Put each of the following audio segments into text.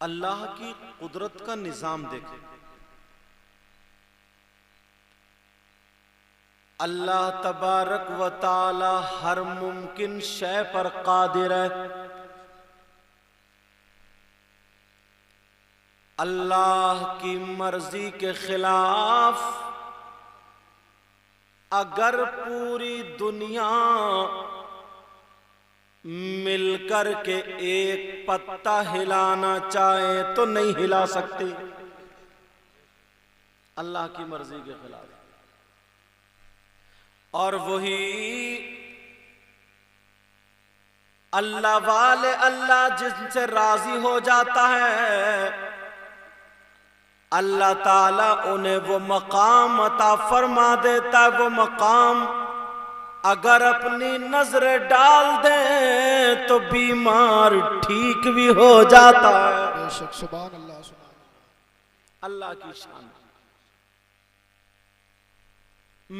अल्लाह की कुदरत का निजाम देखें। अल्लाह तबारक व ताला हर मुमकिन शय पर कादिर है। अल्लाह की मर्जी के खिलाफ अगर पूरी दुनिया मिलकर के एक पत्ता हिलाना चाहे तो नहीं हिला सकते, अल्लाह की मर्जी के खिलाफ। और वही अल्लाह वाले, अल्लाह जिनसे राजी हो जाता है, अल्लाह ताला उन्हें वो मकाम अता फरमा देता है। वो मकाम अगर अपनी नजर डाल दे तो बीमार ठीक भी हो जाता है। बेशक, सुभान अल्लाह, सुभान अल्लाह की शान।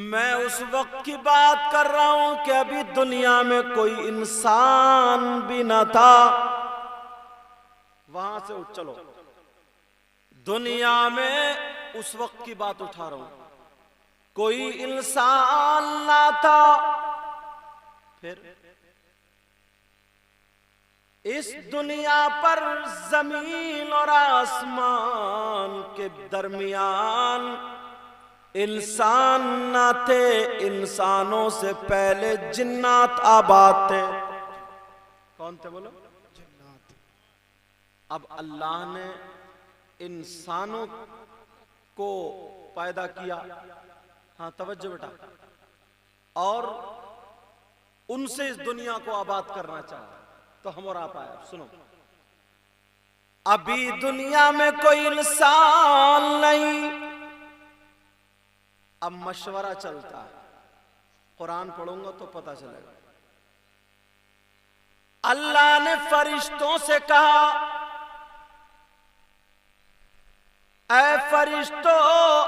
मैं उस वक्त की बात कर रहा हूं कि अभी दुनिया में कोई इंसान भी ना था। वहां से उठ चलो, दुनिया में उस वक्त की बात उठा रहा हूं, कोई इंसान ना था। फिर इस दुनिया पर जमीन और आसमान के दरमियान इंसान ना थे। इंसानों से पहले जिन्नात आबाद थे। कौन थे बोलो? जन्नत। अब अल्लाह ने इंसानों को पैदा किया, हाँ तवज्जो बेटा, और उनसे इस दुनिया को आबाद करना चाहा तो हम और आप आए। सुनो, अभी दुनिया में कोई इंसान नहीं। अब मशवरा चलता है, कुरान पढ़ूंगा तो पता चलेगा। अल्लाह ने फरिश्तों से कहा, ऐ फरिश्तों,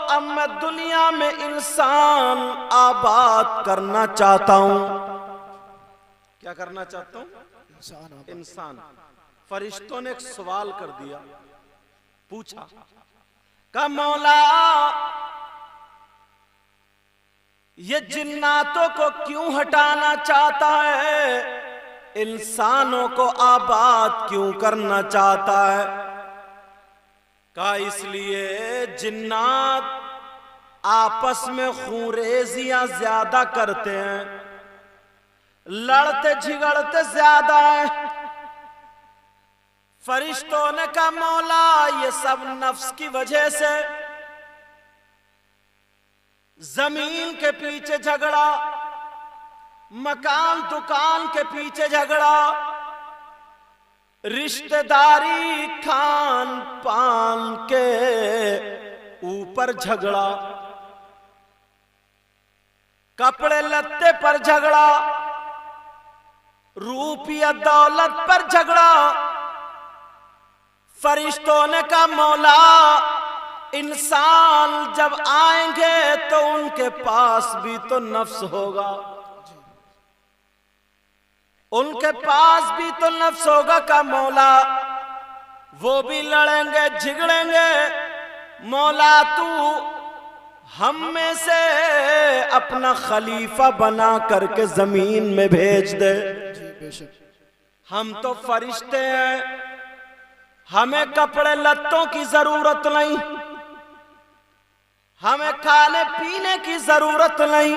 अब मैं दुनिया में इंसान आबाद करना चाहता हूं। क्या करना चाहता हूं? इंसान। फरिश्तों ने एक सवाल कर दिया, पूछा, का मौला ये जिन्नातों को क्यों हटाना चाहता है, इंसानों को आबाद क्यों करना चाहता है? का इसलिए जिन्नात आपस में खूंरेजियां ज्यादा करते हैं, लड़ते झगड़ते ज्यादा है। फरिश्तों ने कहा, मौला ये सब नफ्स की वजह से, जमीन के पीछे झगड़ा, मकान दुकान के पीछे झगड़ा, रिश्तेदारी खान पान के ऊपर झगड़ा, कपड़े लत्ते पर झगड़ा, रूपिया दौलत पर झगड़ा। फरिश्तों ने कहा, मौला इंसान जब आएंगे तो उनके पास भी तो नफ्स होगा, उनके पास भी तो नफ्स होगा। का मौला वो भी लड़ेंगे झगड़ेंगे, मौला तू हम में से अपना खलीफा बना करके जमीन में भेज दे। हम तो फरिश्ते हैं, हमें कपड़े लत्तों की जरूरत नहीं, हमें खाने पीने की जरूरत नहीं,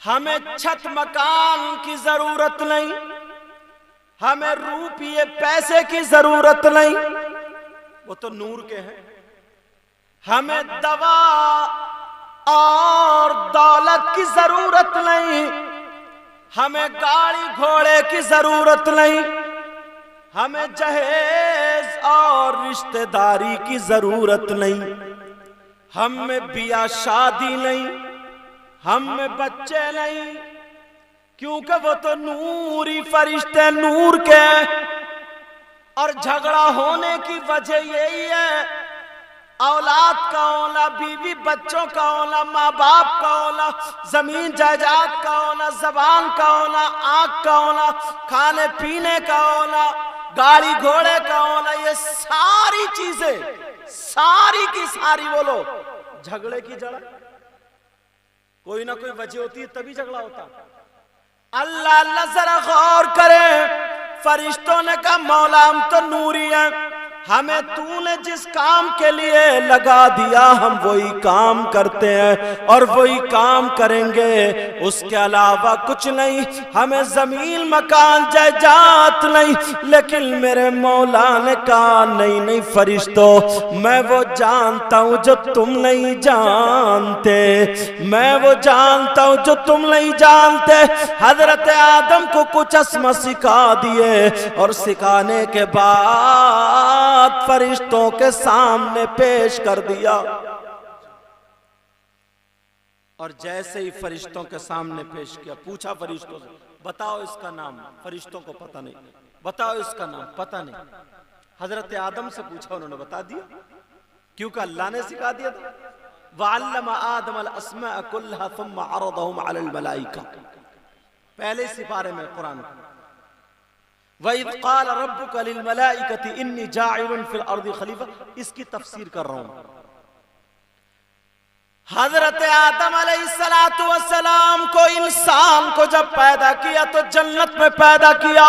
हमें छत मकान की जरूरत नहीं, हमें रुपये पैसे की जरूरत नहीं, वो तो नूर के हैं। हमें दवा और दौलत की जरूरत नहीं, हमें गाड़ी घोड़े की जरूरत नहीं, हमें जहेज और रिश्तेदारी की जरूरत नहीं, हमें बिया शादी नहीं, हमें बच्चे नहीं, क्योंकि वो तो नूरी फरिश्ते नूर के हैं। और झगड़ा होने की वजह यही है, औलाद का होना, बीवी बच्चों का होना, माँ बाप का होना, जमीन जायदाद का होना, जबान का होना, आंख का होना, खाने पीने का होना, गाड़ी घोड़े का होना, ये सारी चीजें सारी की सारी बोलो झगड़े की जड़। कोई ना कोई वजह होती है तभी झगड़ा होता। अल्लाह अल्लाह जरा गौर करे। फरिश्तों ने कहा मौला हम तो नूरी हैं, हमें तूने जिस काम के लिए लगा दिया हम वही काम करते हैं और वही काम करेंगे, उसके अलावा कुछ नहीं। हमें जमीन मकान जायदाद नहीं। लेकिन मेरे मौला ने कहा नहीं नहीं फरिश्तों, मैं वो जानता हूं जो तुम नहीं जानते, मैं वो जानता हूं जो तुम नहीं जानते। हजरत आदम को कुछ अस्मा सिखा दिए और सिखाने के बाद फरिश्तों के सामने पेश कर दिया। और जैसे ही फरिश्तों के सामने पेश किया, पूछा फरिश्तों से बताओ इसका नाम। फरिश्तों को पता नहीं। बताओ इसका नाम, पता नहीं। हजरत आदम से पूछा, उन्होंने बता दिया क्योंकि अल्लाह ने सिखा दिया था। वअल्लमा आदम अल अस्मा कुल्लहा थुम्मा अरदहुम अलल मलाइका, पहले सिपारे में कुरान। वइज़ क़ाल रब्बुका लिल मलाइकति इन्नी जाइलुन फिल अर्दि खलीफा, इसकी तफसीर कर रहा हूं। हजरत आदम अलैहिस्सलातु वस्सलाम को, इंसान को जब पैदा किया तो जन्नत में पैदा किया।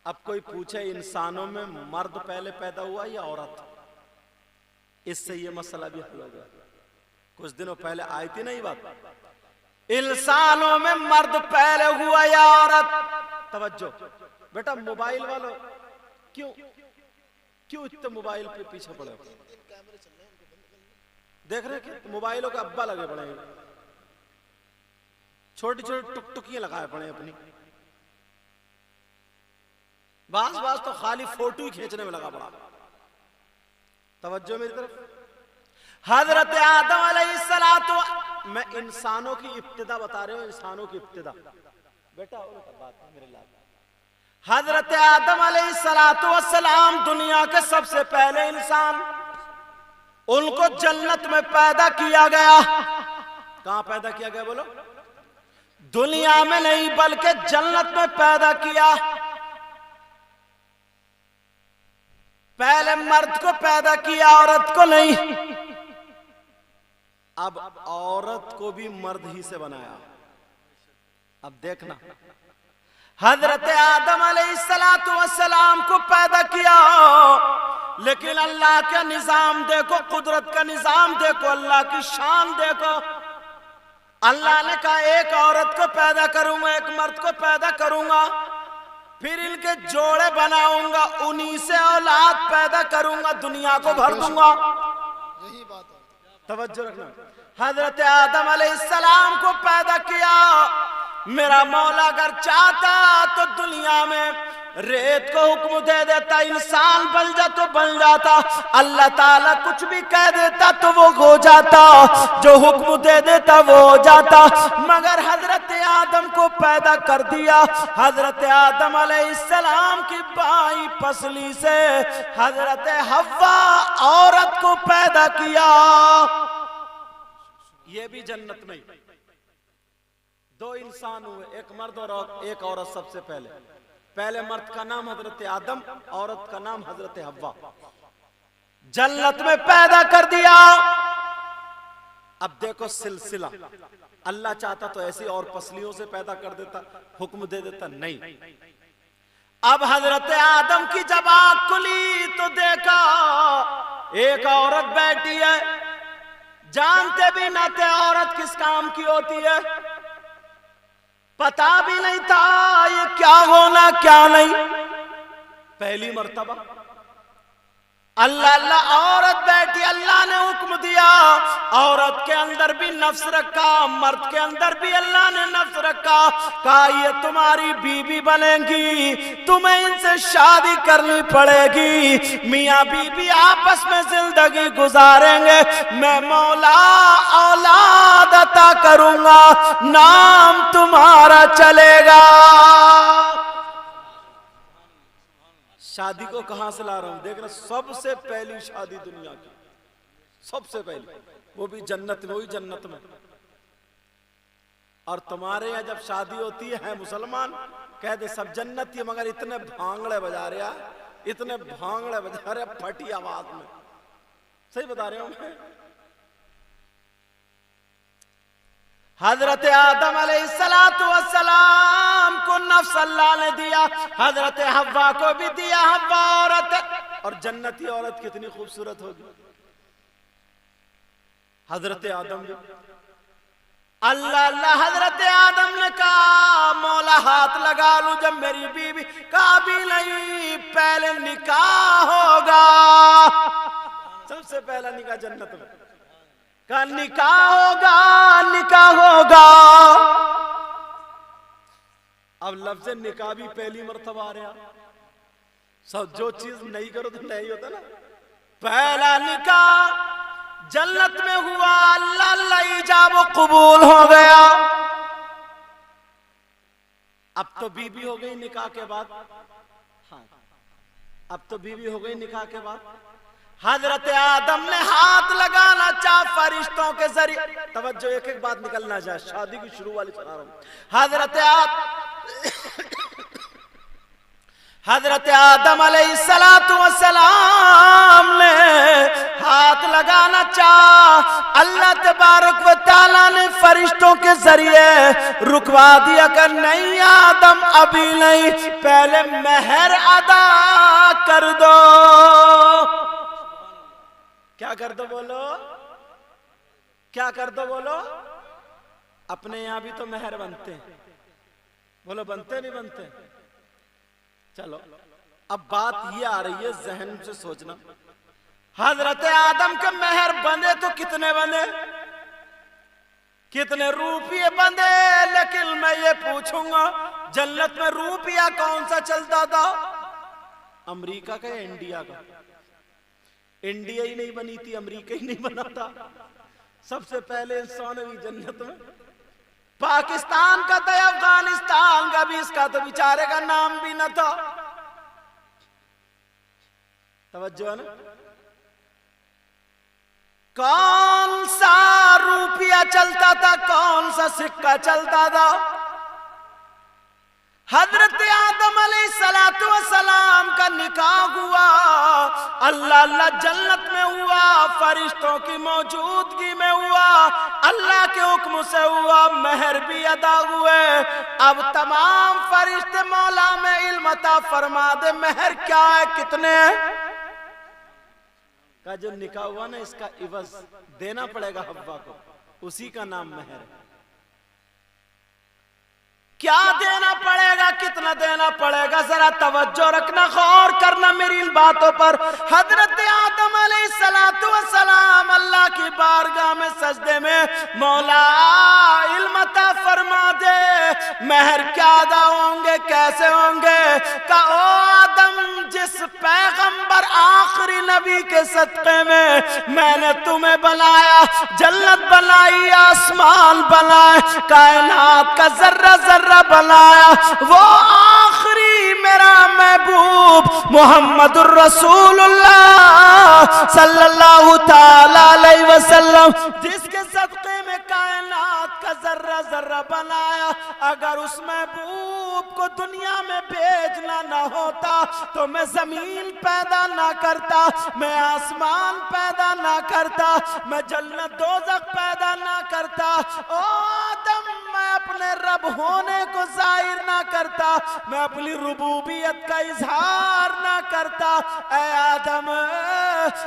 अब कोई पूछे इंसानों में मर्द पहले पैदा हुआ या औरत, इससे ये मसला भी हल हो गया। कुछ दिनों पहले आई थी ना ये बात, इंसानों में मर्द पहले हुआ या औरत। तवज्जो बेटा, मोबाइल वालों क्यों इतने मोबाइल पे पीछे पड़े? देख रहे हैं मोबाइलों के अब्बा लगे पड़े, छोटी छोटी टुकटुकियां लगाए पड़े अपनी। बास तो खाली फोटो ही खींचने में लगा पड़ा। तवज्जो मेरी तरफ। हजरत आदम अलैहिस्सलातु, मैं इंसानों की इब्तिदा बता रहे हूं, इंसानों की इब्तिदा बेटा बात है मेरे लाल। हजरत आदम अलैहिस्सलातु वस्सलाम दुनिया के सबसे पहले इंसान, उनको जन्नत में पैदा किया गया। कहां पैदा किया गया बोलो? दुनिया में नहीं बल्कि जन्नत में पैदा किया। पहले मर्द को पैदा किया, औरत को नहीं। अब औरत को भी मर्द ही से बनाया। अब देखना, हजरत आदम अलैहिस्सलातु वस्सलाम को पैदा किया, लेकिन अल्लाह का निजाम देखो, कुदरत का निजाम देखो, अल्लाह की शान देखो। अल्लाह ने कहा एक औरत को पैदा करूंगा, एक मर्द को पैदा करूंगा, फिर इनके जोड़े बनाऊंगा, उन्हीं से औलाद पैदा करूंगा, दुनिया को भर दूंगा। यही बात है, तवज्जो रखना। हजरत आदम अलैहिस्सलाम को पैदा किया। मेरा मौला अगर चाहता तो दुनिया में रेत को हुक्म दे देता, इंसान बन जा तो बन जाता। अल्लाह ताला कुछ भी कह देता तो वो हो जाता, जो हुक्म दे देता वो हो जाता। मगर हजरत आदम को पैदा कर दिया। हजरत आदम अलैहिस्सलाम की बाई पसली से हजरत हव्वा औरत को पैदा किया। ये भी जन्नत में दो इंसान हुए, एक मर्द और एक औरत। सबसे पहले मर्द का नाम हजरत आदम, औरत का नाम हजरत हव्वा। जन्नत में पैदा कर दिया। अब देखो सिलसिला, अल्लाह चाहता तो ऐसी और पसलियों से पैदा कर देता, हुक्म दे देता, नहीं। अब हजरत आदम की जब आंख खुली तो देखा एक औरत बैठी है। जानते भी न थे औरत किस काम की होती है, पता भी नहीं था ये क्या होना क्या नहीं। पहली मर्तबा अल्लाह अल्लाह औरत बैठी, अल्लाह ने हुक्म दिया। औरत के अंदर भी नफ्स रखा, मर्द के अंदर भी अल्लाह ने नफ्स रखा। कहा ये तुम्हारी बीवी बनेंगी, तुम्हें इनसे शादी करनी पड़ेगी, मियाँ बीवी आपस में जिंदगी गुजारेंगे। मैं मौला औलाद अता करूंगा, नाम तुम्हारा चलेगा। शादी को कहां से ला रहा हूं, देख रहा, सबसे पहली शादी दुनिया की, सबसे पहली, वो भी जन्नत में, वही जन्नत में। और तुम्हारे यहां जब शादी होती है मुसलमान, कह दे सब जन्नती मगर इतने भांगड़े बजा रहे, इतने भांगड़े बजा रहे फटी आवाज में। सही बता रहे हो मैं? हजरत आदम अलैहिस्सलातु वस्सलाम को नफ्स अल्लाह ने दिया, हजरत हव्वा को भी दिया। हव्वा औरत, और जन्नती औरत कितनी खूबसूरत होगी। हजरत आदम अल्लाह अल्लाह, हजरत आदम ने कहा मौला हाथ लगा लूं जब मेरी बीवी कहा भी नहीं, पहले निकाह होगा। सबसे पहला निकाह जन्नत में, का निकाह होगा, निकाह होगा। अब लफ्ज़ निकाह भी पहली मर्तबा आ रहा। सब जो चीज नहीं करो तो नहीं होता ना। पहला निकाह जन्नत में हुआ, अल्लाह अल्लाह इजाब कबूल हो गया। अब तो बीबी हो गई निकाह के बाद। हाँ, अब तो बीबी हो गई निकाह के बाद। हजरत आदम ने हाथ लगाना चाहा फरिश्तों के जरिए। तवज्जो, एक एक बात निकलना जाए, शादी की शुरू वाली सुना रहा हूं। हजरत आदम अलैहिस्सलातु वस्सलाम ने हाथ लगाना चाहा, अल्लाह तबारक व तआला ने फरिश्तों के जरिए रुकवा दिया कर नहीं आदम अभी नहीं, पहले मेहर अदा कर दो। क्या कर दो बोलो, क्या कर दो बोलो। अपने यहां भी तो मेहर बनते हैं, बोलो बनते नहीं बनते। चलो अब बात ये आ रही है, जहन से सोचना। हजरत आदम के मेहर बंधे तो कितने बंधे, कितने रुपये बंधे। लेकिन मैं ये पूछूंगा जन्नत में रुपया कौन सा चलता था, अमेरिका का या इंडिया का? इंडिया ही नहीं बनी थी, अमेरिका ही नहीं बना था। सबसे पहले इंसान हुई जन्नत में। पाकिस्तान का था, अफगानिस्तान का भी, इसका तो बेचारे का नाम भी न था। तवज्जो है ना। कौन सा रुपया चलता था, कौन सा सिक्का चलता था? हजरत आदम अलैहिस्सलातु वस्सलाम का निकाह हुआ, अल्लाह अल्लाह जन्नत में हुआ, फरिश्तों की मौजूदगी में हुआ, अल्लाह के हुक्म से हुआ, मेहर भी अदा हुए। अब तमाम फरिश्ते मौला में इल्म अता फरमा दे मेहर क्या है, कितने हैं। का जो निकाह हुआ ना, इसका इवज देना पड़ेगा हव्वा को, उसी का नाम मेहर है। क्या देना पड़ेगा, कितना देना पड़ेगा, जरा तवज्जो रखना, गौर करना मेरी इन बातों पर। हजरत आदम अलैहिस्सलातु वस्सलाम अल्लाह की बारगाह में सजदे में मौला इल्म अता फरमा दे मेहर क्या अदा होंगे, कैसे होंगे। का ओ आदम, जिस पैगंबर आखिरी नबी के सदक़े में मैंने तुम्हें बनाया, जन्नत बनाई, आसमान बनाए, कायनात का जर्रा जर्रा बनाया, वो आखिरी मेरा महबूब मोहम्मदुर रसूलुल्लाह सल्लल्लाहु ताला अलैहि वसल्लम, जिसके सदक़े में कायनात का जर्रा जर्रा बनाया, अगर उस महबूब को दुनिया में भेजना ना होता तो मैं जमीन पैदा ना करता, मैं आसमान पैदा ना करता, मैं जन्नत दोज़ख पैदा ना करता। ओ आदम, मैं अपने रब होने को जाहिर ना करता, मैं अपनी रुबूबियत का इजहार ना करता। ऐ आदम,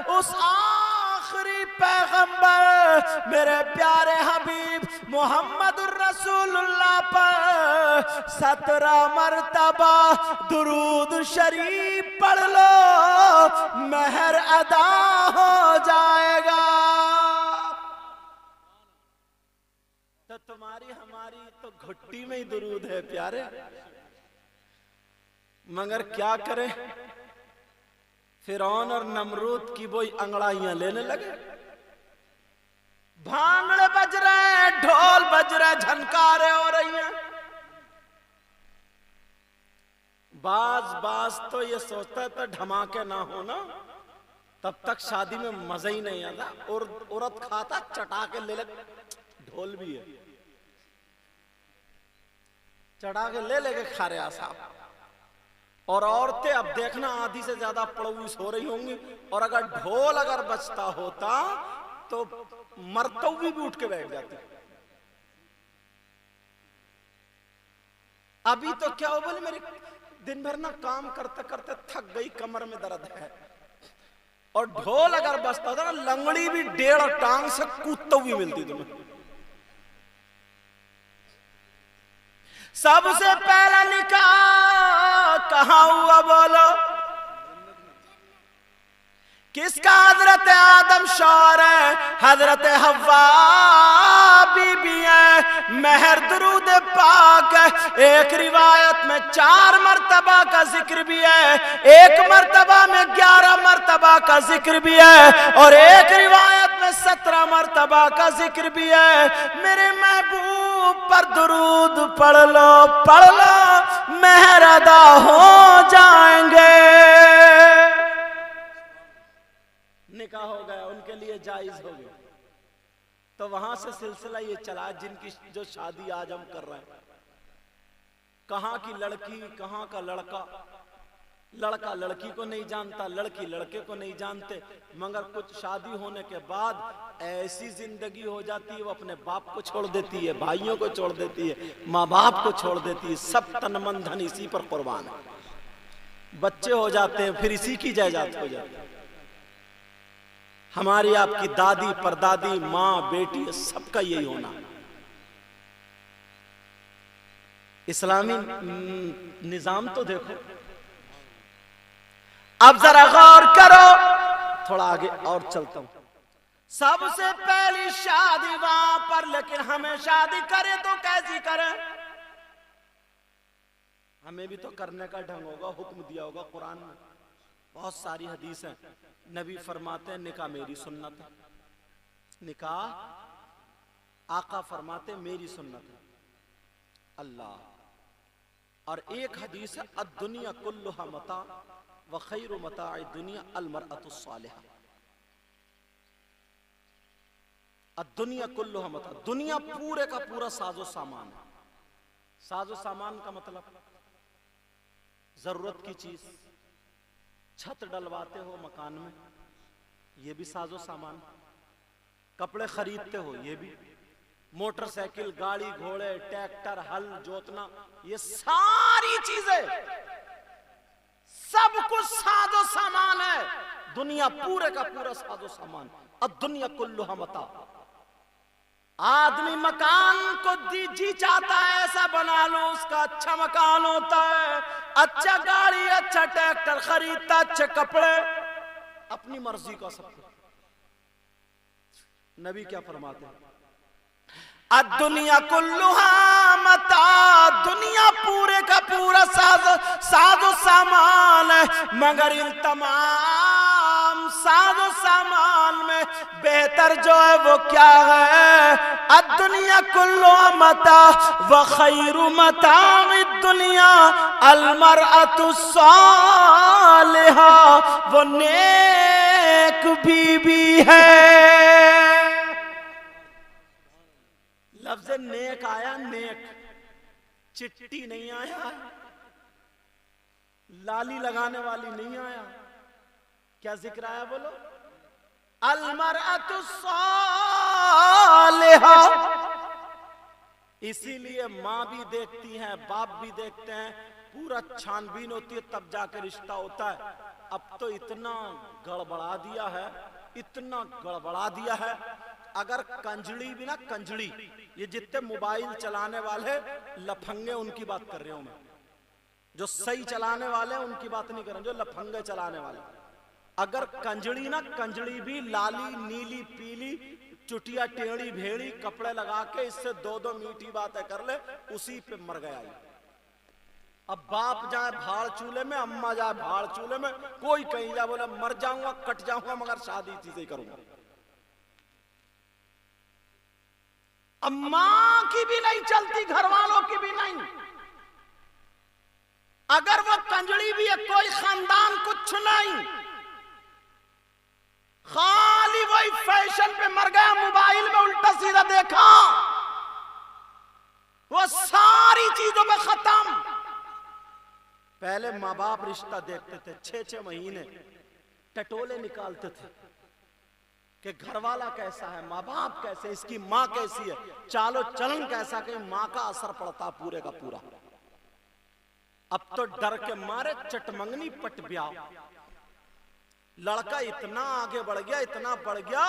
उस आखिरी पैगंबर मेरे प्यारे हबीब मोहम्मदुर रसूलुल्लाह पर 17 मरतबा दुरूद शरीफ पढ़ लो, मेहर अदा हो जाएगा। तो तुम्हारी हमारी तो घुट्टी में ही दुरूद है प्यारे, मगर क्या करें, फिरौन और नमरूद की वो अंगड़ाइयां लेने लगे। भांगड़े बज रहे हैं, ढोल बज रहे, झनकारे हो रही हैं। बाज तो ये सोचता है तो धमाके ना हो ना, तब तक शादी में मजा ही नहीं आता। और औरत खाता चटा के ले ले, ढोल भी है। चढ़ा के ले लेके खा रहे साहब। और औरतें अब देखना आधी से ज्यादा पड़ोस हो रही होंगी, और अगर ढोल अगर बजता होता तो मर्तवी भी उठ के बैठ जाती। अभी तो क्या हो, बोले मेरे दिन भर ना काम करते करते थक गई, कमर में दर्द है, और ढोल अगर बजता था ना, लंगड़ी भी 1.5 टांग से कूदते हुए मिलती तुम्हें। सबसे पहला निकाह कहाँ हुआ बोलो? किसका? हजरत आदम शौहर है, हजरत हव्वा बीबी है, महर दुरूद पाक है। एक रिवायत में 4 मर्तबा का जिक्र भी है, एक मर्तबा में 11 मर्तबा का जिक्र भी है, और एक रिवायत में 17 मर्तबा का जिक्र भी है। मेरे महबूब पर दुरूद पढ़ लो, महर अदा हो जाएंगे। निकाह हो गया, उनके लिए जायज हो गया। तो वहां से सिलसिला ये चला, जिनकी जो शादी आज हम कर रहे हैं, कहां की लड़की कहां का लड़का, लड़का लड़की को नहीं जानता, लड़की लड़के को नहीं जानते, मगर कुछ शादी होने के बाद ऐसी जिंदगी हो जाती है, वो अपने बाप को छोड़ देती है, भाइयों को छोड़ देती है, माँ बाप को छोड़ देती है, सब तन मन धन इसी पर कुर्बान है। बच्चे हो जाते हैं, फिर इसी की जायदाद हो जाती है। हमारी आपकी दादी परदादी माँ बेटी सबका यही होना। इस्लामी निजाम तो देखो। अब जरा गौर करो, थोड़ा आगे और चलता हूं। सबसे पहली शादी वहां पर, लेकिन हमें शादी करे तो कैसी करें? हमें भी तो करने का ढंग होगा, हुक्म दिया होगा कुरान में, बहुत सारी हदीस है। नबी फरमाते हैं निकाह मेरी सुन्नत है, निकाह आका फरमाते मेरी सुन्नत है। अल्लाह। और एक हदीस है अद्दुनिया कुल्लुहा मता व खैरु मताइ दुनिया अलमरअतु सालिहा। अद्दुनिया कुल्लुहा मता, दुनिया पूरे का पूरा साजो सामान है। साजो सामान का मतलब जरूरत की चीज, छत डलवाते हो मकान में, ये भी साजो सामान। कपड़े खरीदते हो, ये भी। मोटरसाइकिल, गाड़ी, घोड़े, ट्रैक्टर, हल जोतना, ये सारी चीजें, सब कुछ साजो सामान है। दुनिया पूरे का पूरा साजो सामान। अब दुनिया कुल्लुहा मता। आदमी मकान को जी चाहता है ऐसा बना लो, उसका अच्छा मकान होता है, अच्छा गाड़ी, अच्छा ट्रैक्टर खरीदता, अच्छे कपड़े, अपनी मर्जी का सब कुछ। नबी क्या फरमाते हैं? अद्दुनिया कुल्लुहा मता, दुनिया पूरे का पूरा साजो सामान है, मगर इन तमाम साजो सामान में बेहतर जो है वो क्या है? अद्दुनिया कुल्लुहा मता व खैरु मताइ दुनिया अलमरअतु सालिहा, वो नेक बीबी है। लफ्ज़ नेक आया, नेक, चिट्टी नहीं आया, लाली लगाने वाली नहीं आया। क्या जिक्र आया बोलो? अलमरअतु सालिहा। इसीलिए माँ भी देखती हैं, बाप भी देखते हैं, पूरा छानबीन होती है, तब जाकर रिश्ता होता है। अब तो इतना गड़बड़ा दिया है, इतना गड़बड़ा दिया है, अगर कंजड़ी भी ना, कंजड़ी, ये जितने मोबाइल चलाने वाले लफंगे उनकी बात कर रहा हूं मैं, जो सही चलाने वाले उनकी बात नहीं कर रहा, जो लफंगे चलाने वाले, अगर कंजड़ी ना, कंजड़ी भी लाली नीली पीली चुटिया टेढ़ी भेड़ी कपड़े लगा के इससे 2-2 मीठी बातें कर ले, उसी पे मर गया ये। अब बाप जाए भाड़ चूल्हे में, अम्मा जाए भाड़ चूल्हे में, कोई कहीं जा बोले मर जाऊंगा कट जाऊंगा मगर शादी चीजें करूंगा। अब मां की भी नहीं चलती, घर वालों की भी नहीं। अगर वो कंजड़ी भी है, कोई खानदान कुछ नहीं, खाली वही फैशन पे मर गया, मोबाइल में उल्टा सीधा देखा, वो सारी चीजों में खत्म माँ बाप रिश्ता देखते थे, 6-6 महीने टटोले निकालते थे कि घर वाला कैसा है, माँ बाप कैसे, इसकी माँ कैसी है, चालो चलन कैसा, कहीं माँ का असर पड़ता पूरे का पूरा। अब तो डर के मारे चटमंगनी पट ब्याह। लड़का इतना आगे बढ़ गया, इतना बढ़ गया,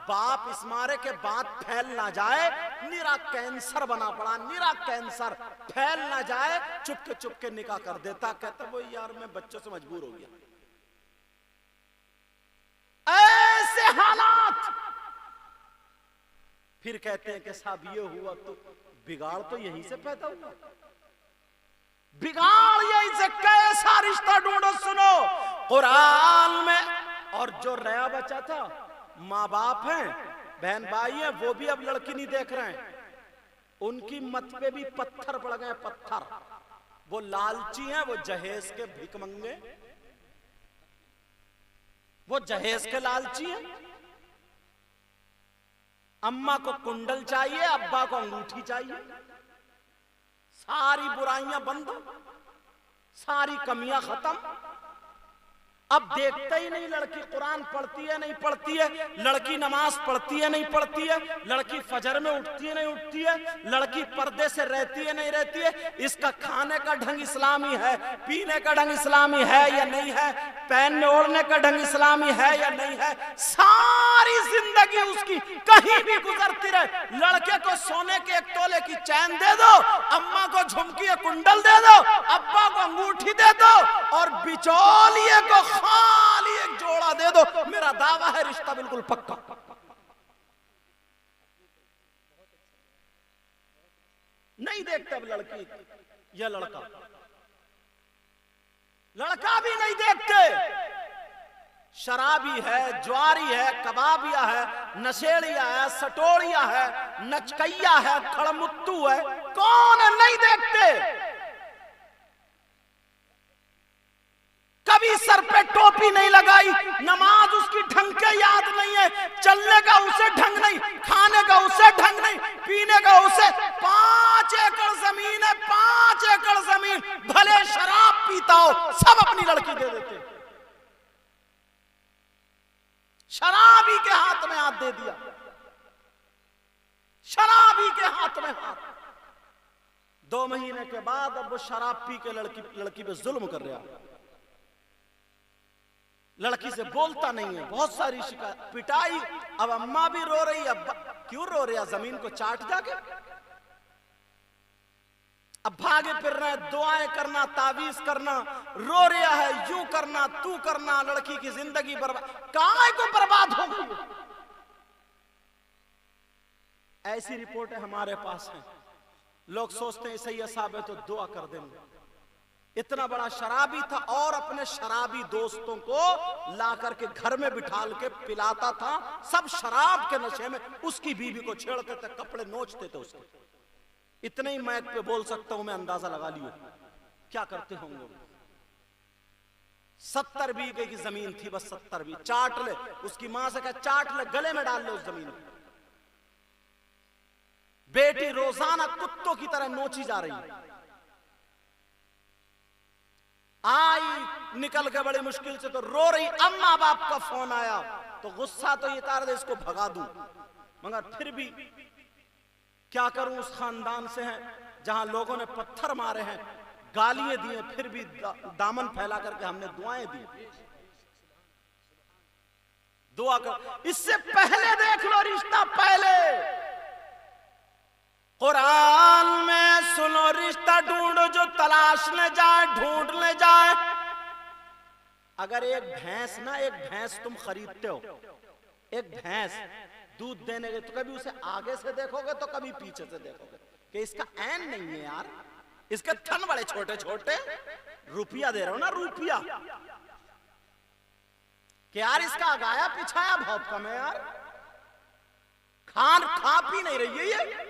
बाप इस मारे के बात फैल ना जाए, निरा कैंसर बना पड़ा, निरा कैंसर फैल ना जाए, चुपके निकाह कर देता। कहता वो यार मैं बच्चों से मजबूर हो गया। ऐसे हालात। फिर कहते हैं कि साहब ये हुआ तो बिगाड़ तो यहीं से पैदा हुआ, बिगाड़ यहीं से। कैसा रिश्ता ढूंढो सुनो कुरान में। और जो नया बचा था, माँ बाप हैं, बहन भाई हैं, वो भी अब लड़की नहीं देख रहे हैं, उनकी मत पे भी पत्थर पड़ गए, पत्थर। वो लालची हैं, वो जहेज के भिखमंगे, वो जहेज के लालची हैं। अम्मा को कुंडल चाहिए, अब्बा को अंगूठी चाहिए, सारी बुराइयां बंद, सारी कमियां खत्म। अब देखते ही नहीं लड़की कुरान पढ़ती है नहीं पढ़ती है, लड़की नमाज पढ़ती है नहीं पढ़ती है, लड़की फजर में उठती है नहीं उठती है, लड़की पर्दे से रहती है नहीं रहती है, इसका खाने का ढंग इस्लामी है, पीने का ढंग इस्लामी है या नहीं है, पहनने ओढ़ने का ढंग इस्लामी है या नहीं है। सारी जिंदगी उसकी कहीं भी गुजरती रहे। लड़के को सोने के 1 तोले की चैन दे दो, अम्मा को झुमकी कुंडल दे दो, अब्बा को अंगूठी दे दो, और बिचौलिए को खाली एक जोड़ा दे दो, मेरा दावा है रिश्ता बिल्कुल पक्का। नहीं देखते अब लड़की या लड़का, लड़का भी नहीं देखते। शराबी है, ज्वारी है, कबाबिया है, नशेड़िया है, सटोड़िया है, नचकैया है, खड़मुत्तू है, कौन है नहीं देखते। कभी सर पे टोपी नहीं लगाई, नमाज उसकी ढंग के याद नहीं है, चलने का उसे ढंग नहीं, खाने का उसे ढंग नहीं, पीने का उसे। 5 एकड़ जमीन है, 5 एकड़ जमीन, भले शराब पीता हो, सब अपनी लड़की दे देते। शराबी के हाथ में हाथ दे दिया, शराबी के हाथ में हाथ। 2 महीने के बाद अब वो शराब पी के लड़की पे जुल्म कर रहा, लड़की से बोलता नहीं है, बहुत सारी शिकायत, पिटाई। अब अम्मा भी रो रही, अब्बा क्यों रो रहे, जमीन को चाट जाके। अब भागे फिर रहे, दुआएं करना, तावीज करना, रो रहा है, यूं करना, तू करना, लड़की की जिंदगी बर्बाद। काहे को बर्बाद हो गई। ऐसी रिपोर्टें हमारे पास हैं। लोग सोचते हैं सही साहब है तो दुआ कर देंगे। इतना बड़ा शराबी था और अपने शराबी दोस्तों को ला करके घर में बिठाल के पिलाता था, सब शराब के नशे में उसकी बीवी को छेड़ते थे, कपड़े नोचते थे उसके। इतने ही मैक पे बोल सकता हूं मैं, अंदाजा लगा लियो क्या करते होंगे। 70 बीघे की जमीन थी, बस 70 बीघे। चाट ले, उसकी मां से कहा चाट ले, गले में डाल ले उस जमीन को। बेटी रोजाना कुत्तों की तरह नोची जा रही है। आई निकल के बड़ी मुश्किल से तो रो रही, अम्मा बाप का फोन आया तो गुस्सा तो ये तार दे इसको भगा दूं, मगर फिर भी क्या करूं, उस खानदान से हैं जहां लोगों ने पत्थर मारे हैं, गालियां दी हैं, फिर भी दामन फैला करके हमने दुआएं दी। दुआ कर, इससे पहले देख लो रिश्ता। पहले कुरान में सुनो, रिश्ता ढूंढो जो तलाशने जाए, ढूंढने जाए। अगर एक भैंस तुम खरीदते हो, एक भैंस दूध देने के, तो कभी उसे आगे से देखोगे तो कभी पीछे से देखोगे कि इसका ऐन नहीं है यार, इसके थन बड़े छोटे छोटे, रुपया दे रहे हो ना, रुपया कि यार इसका आगाया पिछाया बहुत कम है यार, खा पी नहीं रही है ये।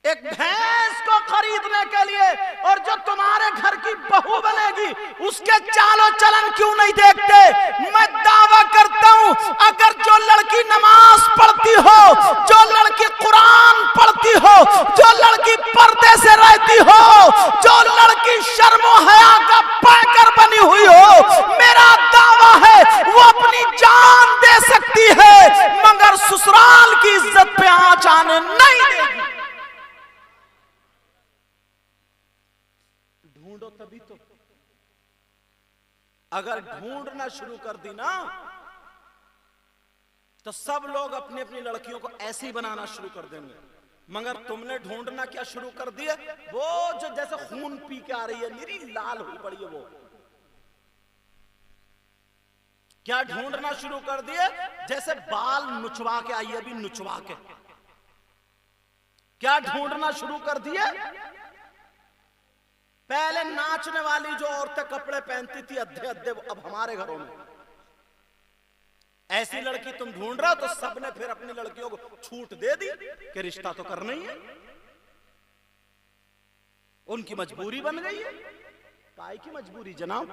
एक भैंस को खरीदने के लिए, और जो तुम्हारे घर की बहू बनेगी उसके चालो चलन क्यों नहीं देखते? मैं दावा करता हूं, अगर जो लड़की नमाज पढ़ती हो, जो लड़की कुरान पढ़ती हो, जो लड़की पर्दे से रहती हो, जो लड़की शर्म और हया का पैकर बनी हुई हो, मेरा दावा है वो अपनी जान दे सकती है, मगर ससुराल की इज्जत पे आंच आने नहीं देगी। ढूंढो तभी तो। अगर ढूंढना शुरू कर दी ना, तो सब लोग अपनी अपनी लड़कियों को ऐसे ही बनाना शुरू कर देंगे। मगर तुमने ढूंढना क्या शुरू कर दिया? वो जो जैसे खून पी के आ रही है, निरी लाल हुई पड़ी है, वो क्या ढूंढना शुरू कर दिए? जैसे बाल नुचवा के आई है, अभी नुचवा के क्या ढूंढना शुरू कर दिए? पहले नाचने वाली जो औरतें कपड़े पहनती थी अद्धे अद्धे, अब हमारे घरों में ऐसी लड़की तुम ढूंढ रहे हो, तो सबने फिर अपनी लड़कियों को छूट दे दी कि रिश्ता तो करना ही है। उनकी मजबूरी बन गई है। काय की मजबूरी जनाब?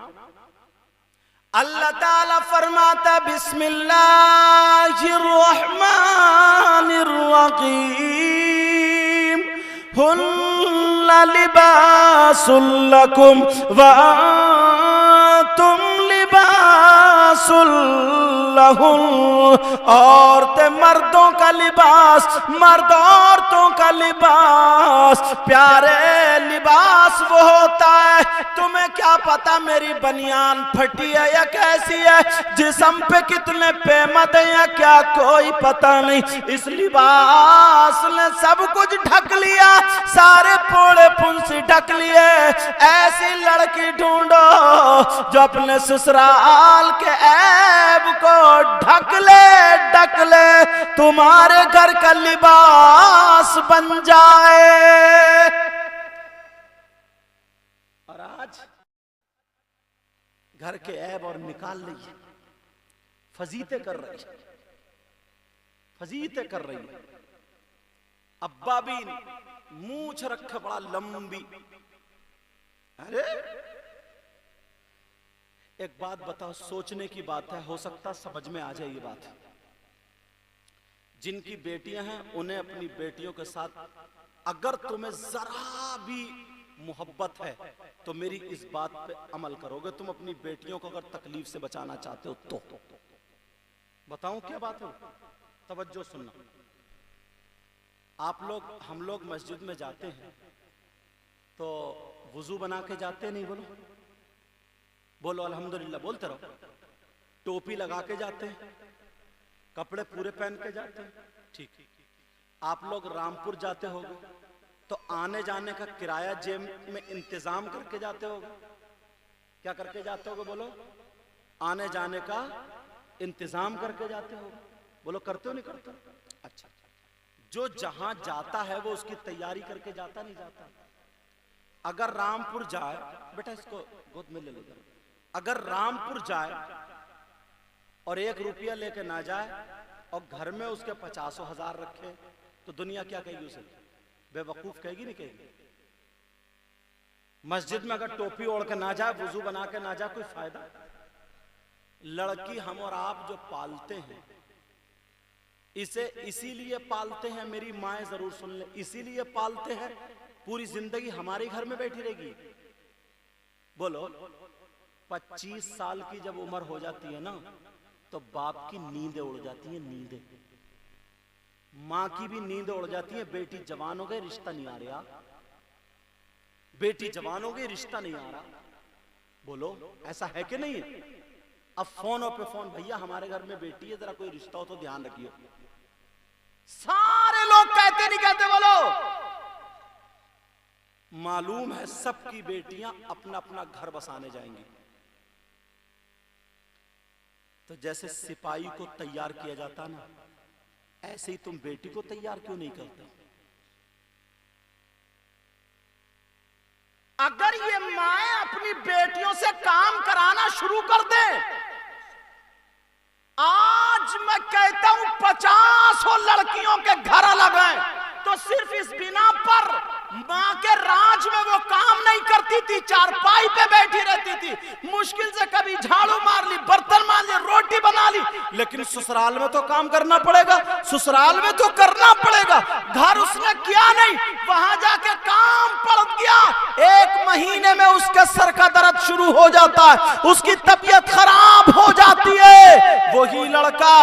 अल्लाह ताला फरमाता बिस्मिल्लाहिर्रहमानिर्रहीम, हुन्ना लिबासुल लकुम व अंतुम लिबासुल लहुम। औरतें मर्दों का लिबास, मर्द औरतों का लिबास। प्यारे लिबास वो होता है, तुम्हें क्या पता मेरी बनियान फटी है या कैसी है, जिस्म पे कितने पेमद है या क्या कोई पता नहीं। इस लिबास ने सब कुछ ढक लिया, सारे पोड़े पुंसी ढक लिए। ऐसी लड़की ढूंढो जो अपने ससुराल के ऐब को ढक ले, तुम्हारे घर का लिबास बन जाए। और आज घर के ऐब और निकाल रही है, फजीते कर रही है, फजीते कर रही है। अब्बा भी मूंछ रखे बड़ा लंबी। अरे एक बात बताओ, सोचने की बात है, हो सकता समझ में आ जाए ये बात। जिनकी बेटियां हैं उन्हें अपनी बेटियों के साथ अगर तुम्हें जरा भी मोहब्बत है तो मेरी इस बात पे अमल करोगे। तुम अपनी बेटियों को अगर तकलीफ से बचाना चाहते हो तो बताऊं क्या बात है? तवज्जो सुनना। आप लोग, हम लोग मस्जिद में जाते हैं तो वुजू बना के जाते नहीं? बोलो अल्हम्दुलिल्लाह, बोलते रहो। टोपी लगा के जाते हैं, कपड़े पूरे पहन के जाते हैं, ठीक। आप लोग रामपुर जाते होगे तो आने जाने का किराया जेब में इंतजाम करके जाते होगे। क्या करके जाते होगे? बोलो। आने जाने का इंतजाम करके जाते होगे। बोलो करते हो नहीं करते? अच्छा, जो जहां जाता है वो उसकी तैयारी करके जाता नहीं जाता? अगर रामपुर जाए, बेटा इसको गोद में ले लो, अगर रामपुर जाए और 1 रुपया लेके ना जाए और घर में उसके 50,000 रखे तो दुनिया क्या कहेगी उसे? बेवकूफ कहेगी नहीं कहेगी? मस्जिद में अगर टोपी ओढ़ के ना जाए, वुजू बना के ना जाए, कोई फायदा? लड़की हम और आप जो पालते हैं, इसे इसीलिए पालते हैं, मेरी माएं जरूर सुन ले, इसीलिए पालते हैं पूरी जिंदगी हमारे घर में बैठी रहेगी। बोलो 25 साल की जब उम्र हो जाती है ना, तो बाप की नींदें उड़ जाती हैं, नींदें। माँ की भी नींद उड़ जाती है। बेटी जवान हो गई, रिश्ता नहीं आ रहा। बेटी जवान हो गई, रिश्ता नहीं आ रहा। बोलो ऐसा है कि नहीं है? अब फोनों पे फोन, भैया हमारे घर में बेटी है, जरा कोई रिश्ता हो तो ध्यान रखिए। सारे लोग कहते नहीं कहते? बोलो। मालूम है सबकी बेटियां अपना अपना घर बसाने जाएंगी। तो जैसे सिपाही को तैयार किया जाता ना, ऐसे ही तुम बेटी को तैयार क्यों नहीं करते? अगर ये माएं अपनी बेटियों से काम कराना शुरू कर दे, आज मैं कहता हूं 50 लड़कियों के घर अलग हैं, तो सिर्फ इस बिना पर माँ के राज में वो काम नहीं करती थी, चारपाई पे बैठी रहती थी, मुश्किल से कभी झाड़ू मार ली, बर्तन मार ली, रोटी बना ली, लेकिन ससुराल में तो काम करना पड़ेगा, ससुराल में तो करना पड़ेगा। घर उसने किया नहीं, वहां जाके काम पड़ गया। 1 महीने में उसके सर का दर्द शुरू हो जाता है, उसकी तबीयत खराब हो जाती है। वही लड़का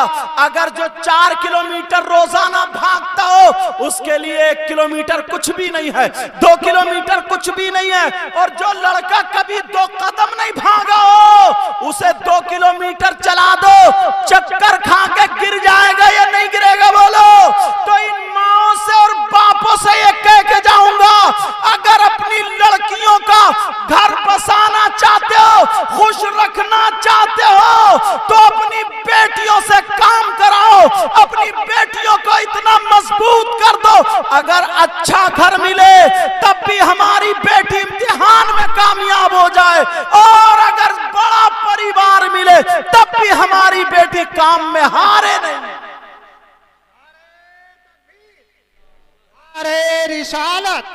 अगर जो 4 किलोमीटर रोजाना भागता हो, उसके लिए 1 किलोमीटर कुछ भी नहीं है, 2 किलोमीटर कुछ भी नहीं है। और जो लड़का कभी 2 कदम नहीं भागा हो, उसे 2 किलोमीटर चला दो, चक्कर खा के गिर जाएगा या नहीं गिरेगा बोलो? तो इन माओं से और बापों से ये कह के जाऊंगा, अगर अपनी लड़कियों का घर बसाना चाहते हो, खुश रखना चाहते हो, तो अपनी बेटियों से काम कराओ, अपनी बेटियों को इतना मजबूत कर दो, अगर अच्छा घर मिले तब भी हमारी बेटी इम्तिहान में कामयाब हो जाए, और अगर बड़ा परिवार मिले तब भी हमारी बेटी काम में हारे नहीं। नारे रिसालत,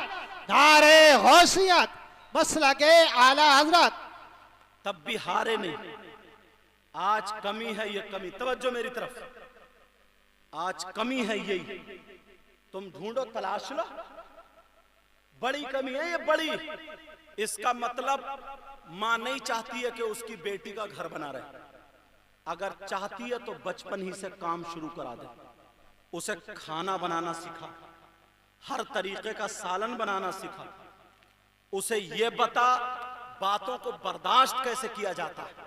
नारे गौसियत, मसला के आला हजरत, तब भी हारे नहीं। आज कमी है ये कमी, तवज्जो मेरी तरफ, आज कमी है यही, तुम ढूंढो तलाश लो, बड़ी कमी है ये बड़ी। इसका मतलब मां नहीं चाहती है कि उसकी बेटी का घर बना रहे, अगर चाहती है तो बचपन ही से काम शुरू करा दे, उसे खाना बनाना सिखा, हर तरीके का सालन बनाना सिखा, उसे ये बता बातों को बर्दाश्त कैसे किया जाता है।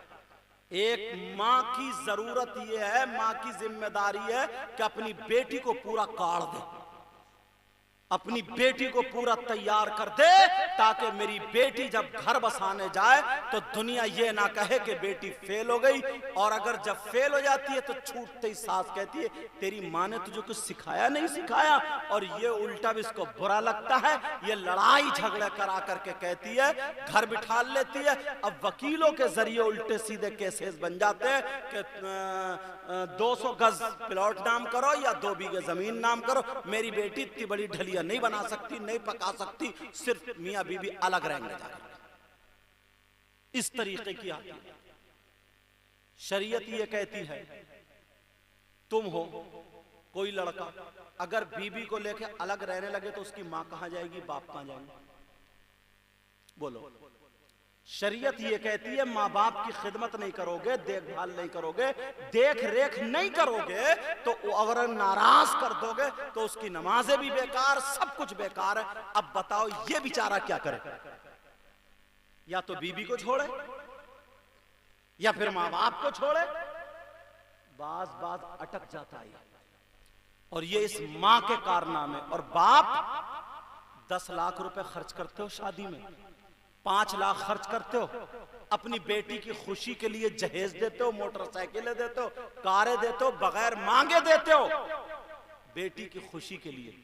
एक मां की जरूरत यह है, मां की जिम्मेदारी है कि अपनी बेटी को पूरा काढ़ दे, अपनी बेटी को पूरा तैयार कर दे, ताकि मेरी बेटी जब घर बसाने जाए तो दुनिया ये ना कहे कि बेटी फेल हो गई। और अगर जब फेल हो जाती है तो छूटते ही सास कहती है तेरी माँ ने तुझे कुछ सिखाया नहीं सिखाया, और ये उल्टा भी इसको बुरा लगता है, ये लड़ाई झगड़े करा करके कहती है, घर बिठा लेती है। अब वकीलों के जरिए उल्टे सीधे केसेस बन जाते हैं कि 200 गज प्लॉट नाम करो या 2 बीघे जमीन नाम करो, मेरी बेटी इतनी बड़ी ढलिया नहीं बना सकती, नहीं पका सकती, सिर्फ मियां बीबी अलग रहेंगे जाकर। इस तरीके की आती है शरीयत। ये कहती है तुम हो कोई लड़का, अगर बीबी को लेके अलग रहने लगे तो उसकी मां कहां जाएगी, बाप कहां जाएंगे बोलो? शरीयत ये कहती है माँ बाप की खिदमत नहीं करोगे, देखभाल नहीं करोगे, देख रेख नहीं करोगे, तो अगर नाराज कर दोगे तो उसकी नमाजें भी बेकार, सब कुछ बेकार है। अब बताओ ये बेचारा क्या करे? या तो बीबी को छोड़े या फिर माँ बाप को छोड़े, बाज अटक जाता है। और ये इस माँ के कारनामे। और बाप 10 लाख रुपए खर्च करते हो शादी में, 5 लाख खर्च करते हो, अपनी बेटी की खुशी के लिए जहेज देते हो, मोटरसाइकिलें देते हो, कारें देते हो, बगैर मांगे देते हो बेटी की खुशी के लिए,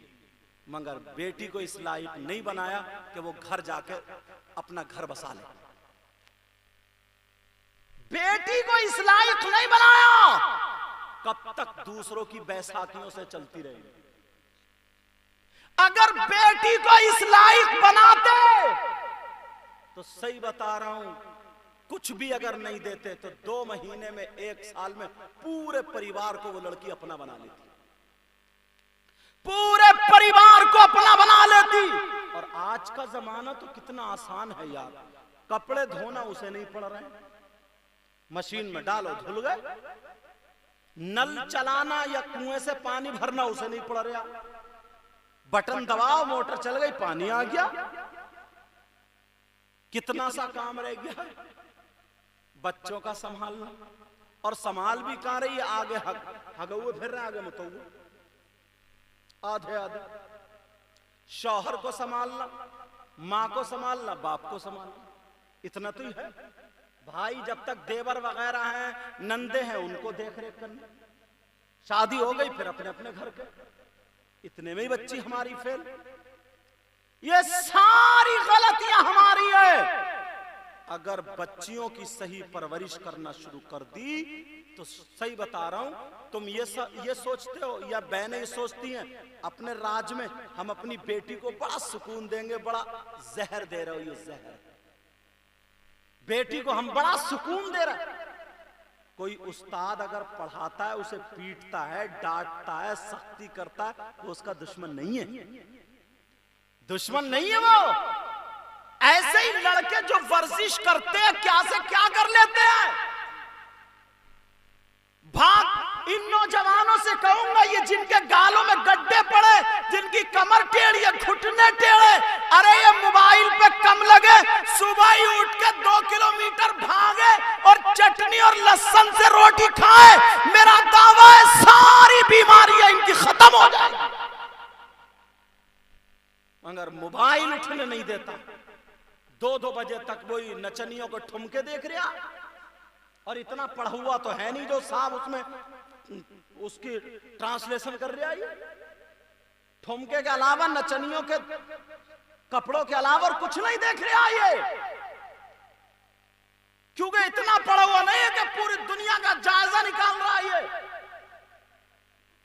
मगर बेटी को इस लायक नहीं बनाया कि वो घर जाकर अपना घर बसा ले। बेटी को इस लायक नहीं बनाया, कब तक दूसरों की बैसाखियों से चलती रहेगी। अगर बेटी को इस लायक बनाते तो सही बता रहा हूं, कुछ भी अगर नहीं देते तो 2 महीने में 1 साल में पूरे परिवार को वो लड़की अपना बना लेती, पूरे परिवार को अपना बना लेती। और आज का जमाना तो कितना आसान है यार, कपड़े धोना उसे नहीं पड़ रहे, मशीन में डालो धुल गए, नल चलाना या कुएं से पानी भरना उसे नहीं पड़ रहा, बटन दबाओ मोटर चल गई, पानी आ गया। कितना सा काम रह गया बच्चों का संभालना, और संभाल भी कहां रही है, आगे हगुए फिर रहे, आगे मुतौवे, आधे आधे। शौहर को संभालना, मां को संभालना, बाप को संभालना, इतना तो ही है। भाई जब तक देवर वगैरह हैं, नंदे हैं, उनको देख रेख करना, शादी हो गई फिर अपने अपने घर के, इतने में ही बच्ची हमारी फेल। ये सारी गलतियां हमारी है। अगर बच्चियों की सही परवरिश करना शुरू कर दी तो सही बता रहा हूं, तुम ये सोचते हो या बहनें ये सोचती हैं अपने राज में हम अपनी बेटी को बड़ा सुकून देंगे, बड़ा जहर दे रहे हो। ये जहर, बेटी को हम बड़ा सुकून दे रहे हैं। कोई उस्ताद अगर पढ़ाता है, उसे पीटता है, डांटता है, सख्ती करता है, वो उसका दुश्मन नहीं है, दुश्मन नहीं है वो। ऐसे ही लड़के जो वर्जिश करते हैं क्या से क्या कर लेते हैं। भाग इन नौजवानों से कहूंगा, ये जिनके गालों में गड्ढे पड़े, जिनकी कमर टेढ़ी है, घुटने टेढ़े, अरे ये मोबाइल पे कम लगे, सुबह ही उठ के 2 किलोमीटर भागे और चटनी और लहसुन से रोटी खाए, मेरा दावा है सारी बीमारियां इनकी खत्म हो जाएगी। मगर मोबाइल उठने नहीं देता, 2-2 बजे तक वही नचनियों को ठुमके देख रहा, और इतना पढ़ा हुआ तो है नहीं जो साहब उसमें उसकी ट्रांसलेशन कर रहा है। ठुमके के अलावा, नचनियों के कपड़ों के अलावा और कुछ नहीं देख रहा ये, क्योंकि इतना पढ़ा हुआ नहीं है कि पूरी दुनिया का जायजा निकाल रहा है।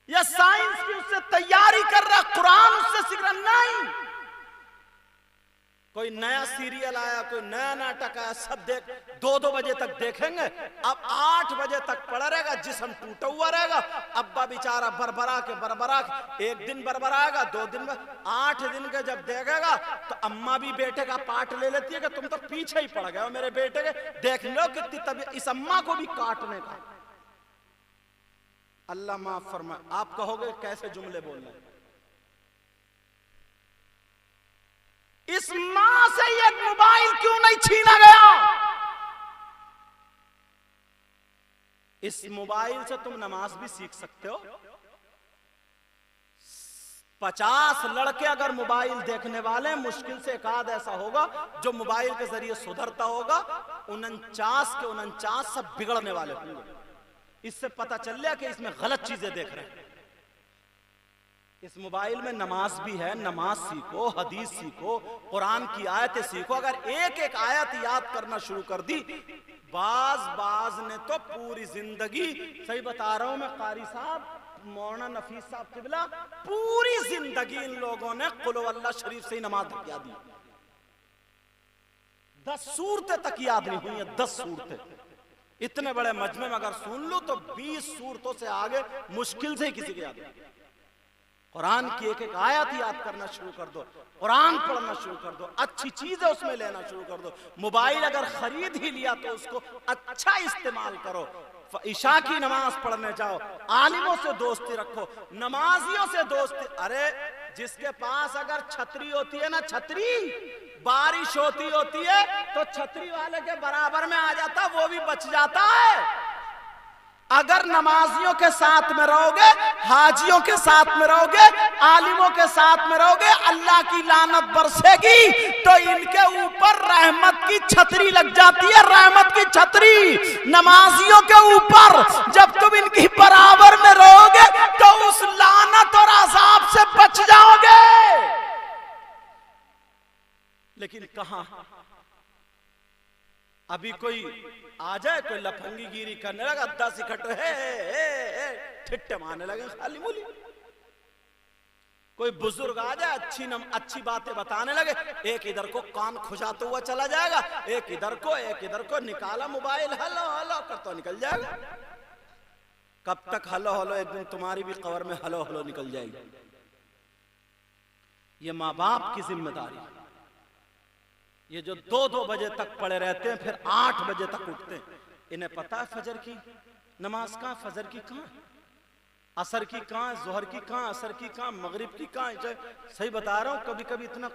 ये साइंस की उससे तैयारी कर रहा, कुरान उससे सीख रहा नहीं। कोई नया सीरियल आया, कोई नया नाटक आया, सब देख 2-2 बजे तक देखेंगे। अब 8 बजे तक पड़ा रहेगा, जिस्म टूटा हुआ रहेगा। अब्बा बेचारा बरबरा के 1 दिन बरबराएगा, 2 दिन, 8 दिन के जब देखेगा तो अम्मा भी बेटे का पार्ट ले लेती है कि तुम तो पीछे ही पड़ गए हो मेरे बेटे के, देख लो कितनी तबीयत, इस अम्मा को भी काटने का। अल्लाह माफ फरमाए। आप कहोगे कैसे जुमले बोल रहे हैं। इस मां से ये मोबाइल क्यों नहीं छीना गया। इस मोबाइल से तुम नमाज भी सीख सकते हो। 50 लड़के अगर मोबाइल देखने वाले, मुश्किल से एक आध ऐसा होगा जो मोबाइल के जरिए सुधरता होगा। 49 के 49 सब बिगड़ने वाले होंगे। इससे पता चल गया कि इसमें गलत चीजें देख रहे हैं। इस मोबाइल में नमाज भी है, नमाज सीखो, हदीस सीखो, कुरान की आयतें सीखो। अगर एक एक आयत याद करना शुरू कर दी, बाज ने तो पूरी जिंदगी, सही बता रहा हूं मैं कारी साहब, मौलाना नफीस साहब किबला, पूरी जिंदगी इन लोगों ने कुल अल्लाह शरीफ से ही नमाज ढकिया दी। 10 सूरतें तक याद नहीं हुई है, 10 सूरतें। इतने बड़े मजमे में अगर सुन लो तो 20 सूरतों से आगे मुश्किल से ही किसी के याद नहीं। कुरान की एक एक आयत याद करना शुरू कर दो, कुरान पढ़ना शुरू कर दो, अच्छी चीजें उसमें लेना शुरू कर दो। मोबाइल अगर खरीद ही लिया तो उसको अच्छा इस्तेमाल करो। ईशा की नमाज पढ़ने जाओ, आलिमों से दोस्ती रखो, नमाजियों से दोस्ती। अरे जिसके पास अगर छतरी होती है ना, छतरी, बारिश होती है तो छतरी वाले के बराबर में आ जाता, वो भी बच जाता है। अगर नमाजियों के साथ में रहोगे, हाजियों के साथ में रहोगे, आलिमों के साथ में रहोगे, अल्लाह की लानत बरसेगी तो इनके ऊपर रहमत की छतरी लग जाती है, रहमत की छतरी नमाजियों के ऊपर। जब तुम इनकी बराबर में रहोगे तो उस लानत और अजाब से बच जाओगे। लेकिन कहां, अभी कोई आ जाए, कोई लफंगी गिरी करने लगा, 10 इकट्ठे ठिट्टे मारने लगे खाली मूली। कोई बुजुर्ग आ जाए, अच्छी बातें बताने लगे, एक इधर को कान खुजाते हुआ चला जाएगा, एक इधर को निकाला मोबाइल, हलो हलो करता निकल जाएगा। कब तक हलो हलो, एक दिन तुम्हारी भी कब्र में हलो हलो निकल जाएगी। ये माँ बाप की जिम्मेदारी। ये जो 2-2 बजे तक पड़े रहते हैं, फिर 8 बजे तक उठते हैं, इन्हें पता है फजर की नमाज कहां, फजर की कहां, असर की कहां, जोहर की कहां, असर की कहां, मगरिब की कहां। सही बता रहा हूं, कभी कभी इतना,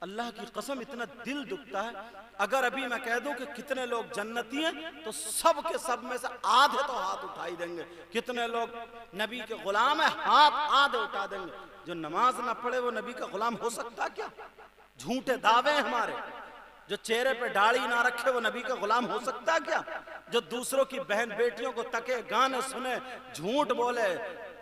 अल्लाह की कसम, इतना दिल दुखता है। अगर अभी मैं कह दूं कि कितने लोग जन्नती हैं तो सब के सब में से आधे तो हाथ उठाई देंगे। कितने लोग नबी के गुलाम है, हाथ आधे उठा देंगे। जो नमाज ना पढ़े वो नबी का गुलाम हो सकता क्या। झूठे दावे हैं हमारे। जो चेहरे पे दाढ़ी ना रखे वो नबी का गुलाम हो सकता क्या। जो दूसरों की बहन बेटियों को तके, गाने सुने, झूठ बोले,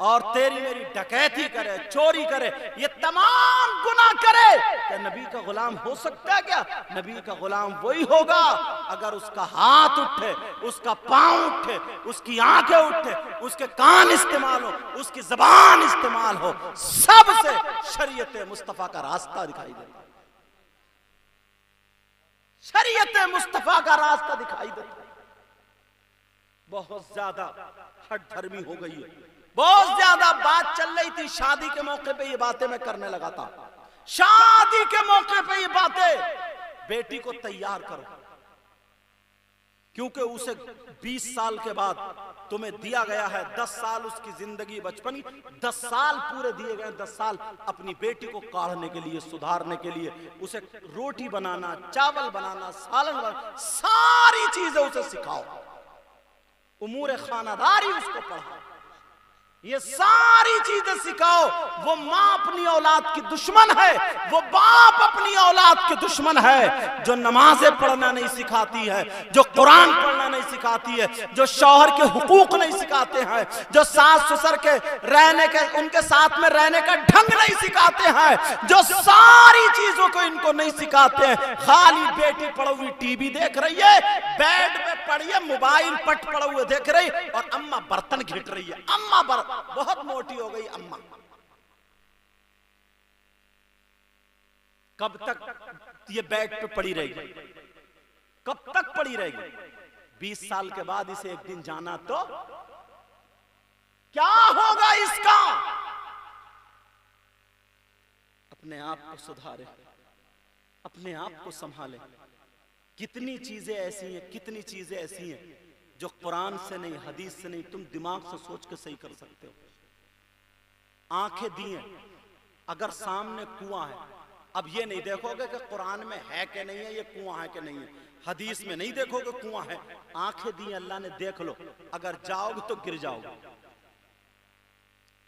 और तेरी मेरी डकैती करे, चोरी करे, ये तमाम गुनाह करे, क्या नबी का गुलाम हो सकता है? क्या नबी का गुलाम वही होगा अगर उसका हाथ उठे, उसका पांव उठे, उसकी आंखें उठे, उसके कान इस्तेमाल हो, उसकी जबान इस्तेमाल हो, सबसे शरीयत मुस्तफा का रास्ता दिखाई देता है। शरीयत मुस्तफा का रास्ता दिखाई देता है। बहुत ज्यादा हट धर्मी हो गई है, बहुत ज्यादा बात चल रही थी, शादी के मौके पे ये बातें मैं करने लगा था। शादी के मौके पे ये बातें, बेटी को तैयार करो, क्योंकि उसे 20 साल के बाद तुम्हें दिया गया है 10 साल उसकी जिंदगी बचपन की, 10 साल पूरे दिए गए, 10 साल अपनी बेटी को काढ़ने के लिए, सुधारने के लिए, उसे रोटी बनाना, चावल बनाना, सालन बनाना, सारी चीजें उसे सिखाओ, उमूर खानादारी उसको पढ़ाओ, ये सारी चीजें सिखाओ। वो माँ अपनी औलाद की दुश्मन है, वो बाप अपनी औलाद के दुश्मन है जो नमाजें पढ़ना नहीं सिखाती है, जो कुरान पढ़ना नहीं सिखाती है, जो शौहर के हुकूक नहीं सिखाते हैं, जो सास ससुर के रहने के, उनके साथ में रहने का ढंग नहीं सिखाते हैं, जो सारी चीजों को इनको नहीं सिखाते हैं। खाली बेटी पड़ी हुई टीवी देख रही है, बेड पे पड़ी है, मोबाइल पट पड़ा हुए देख रही, और अम्मा बर्तन घिट रही है। अम्मा बहुत मोटी हो गई अम्मा। कब तक ये बेड पे पड़ी रहेगी? कब तक पड़ी रहेगी? 20 साल के बाद इसे एक दिन जाना तो क्या होगा इसका? अपने आप को सुधारे, अपने आप को संभाले। कितनी चीजें ऐसी हैं, कितनी चीजें ऐसी हैं जो कुरान से नहीं, हदीस से नहीं, तुम दिमाग से सोच के सही कर सकते हो। आंखें दी हैं, अगर सामने कुआं है, अब ये नहीं देखोगे कि कुरान में है कि नहीं है, ये कुआं है कि नहीं है, हदीस में नहीं देखोगे कुआं है, आंखें दी अल्लाह ने, देख लो, अगर जाओगे तो गिर जाओगे।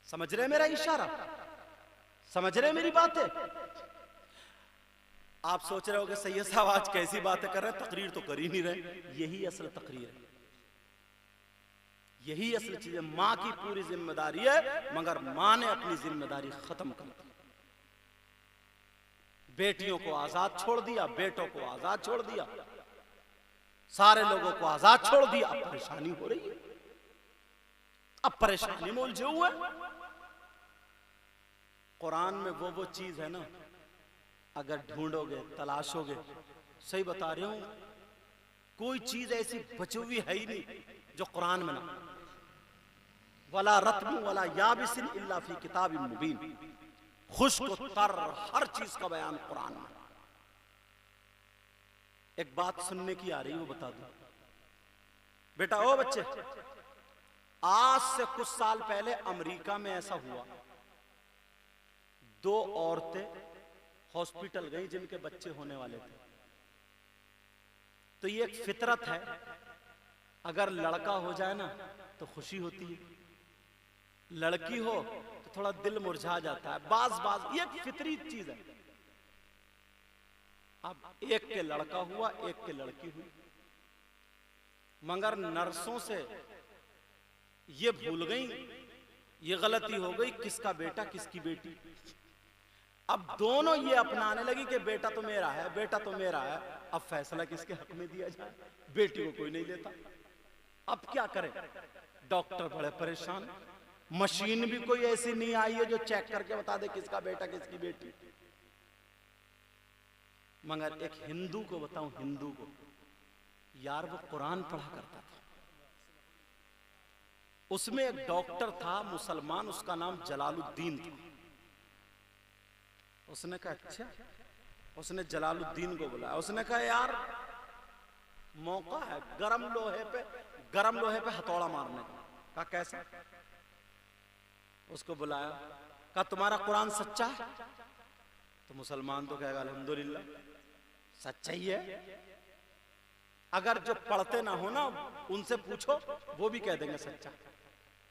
समझ रहे मेरा इशारा? समझ रहे मेरी बातें? आप सोच रहे हो कि सैयद साहब आज कैसी बातें कर रहे हैं, तकरीर तो कर ही नहीं रहे। यही असल तकरीर है, यही असल चीज है। मां की पूरी जिम्मेदारी है, मगर मां ने अपनी जिम्मेदारी खत्म कर दी। बेटियों को आजाद छोड़ दिया, बेटों को आजाद छोड़ दिया, सारे लोगों को आजाद छोड़ दिया। अब परेशानी हो रही है, अब परेशानी में उलझे हुए। कुरान में वो चीज है ना, अगर ढूंढोगे, तलाशोगे, सही बता रही हूं, कोई चीज ऐसी बची हुई है ही नहीं जो कुरान में ना। वला रत्बु वला याबिसिन इल्ला फी किताबिन मुबीन। खुश्क तर, हर चीज का बयान कुरान में। एक बात सुनने की आ रही, वो बता दो बेटा। ओ बच्चे, आज से कुछ साल पहले अमेरिका में ऐसा हुआ, 2 औरतें हॉस्पिटल गई जिनके बच्चे होने वाले थे। तो ये एक फितरत है, अगर लड़का हो जाए ना तो खुशी होती है, लड़की हो तो थोड़ा दिल मुरझा जाता है। बाज ये फितरी चीज है। अब एक के लड़का हुआ, एक के लड़की हुई, मगर नर्सों से ये भूल गई, ये गलती हो गई, किसका बेटा किसकी बेटी। अब दोनों ये अपनाने लगी कि बेटा तो मेरा है, बेटा तो मेरा है। अब फैसला किसके हक में दिया जाए? बेटी को कोई नहीं लेता। अब क्या करें? डॉक्टर बड़े परेशान, मशीन भी कोई ऐसी नहीं आई है जो चेक करके बता दे किसका बेटा किसकी बेटी। मगर एक हिंदू को बताऊं, हिंदू को यार, वो कुरान पढ़ा करता था। उसमें एक डॉक्टर था मुसलमान, उसका नाम जलालुद्दीन था। उसने कहा अच्छा, उसने जलालुद्दीन को बुलाया। उसने कहा यार मौका है गरम लोहे पे हथौड़ा मारने का। कहा कैसा? उसको बुलाया, कहा तुम्हारा कुरान सच्चा है? तो मुसलमान तो कहेगा अल्हम्दुलिल्लाह सच्चा ही है। अगर जो पढ़ते ना हो ना उनसे पूछो, वो भी कह देंगे सच्चा,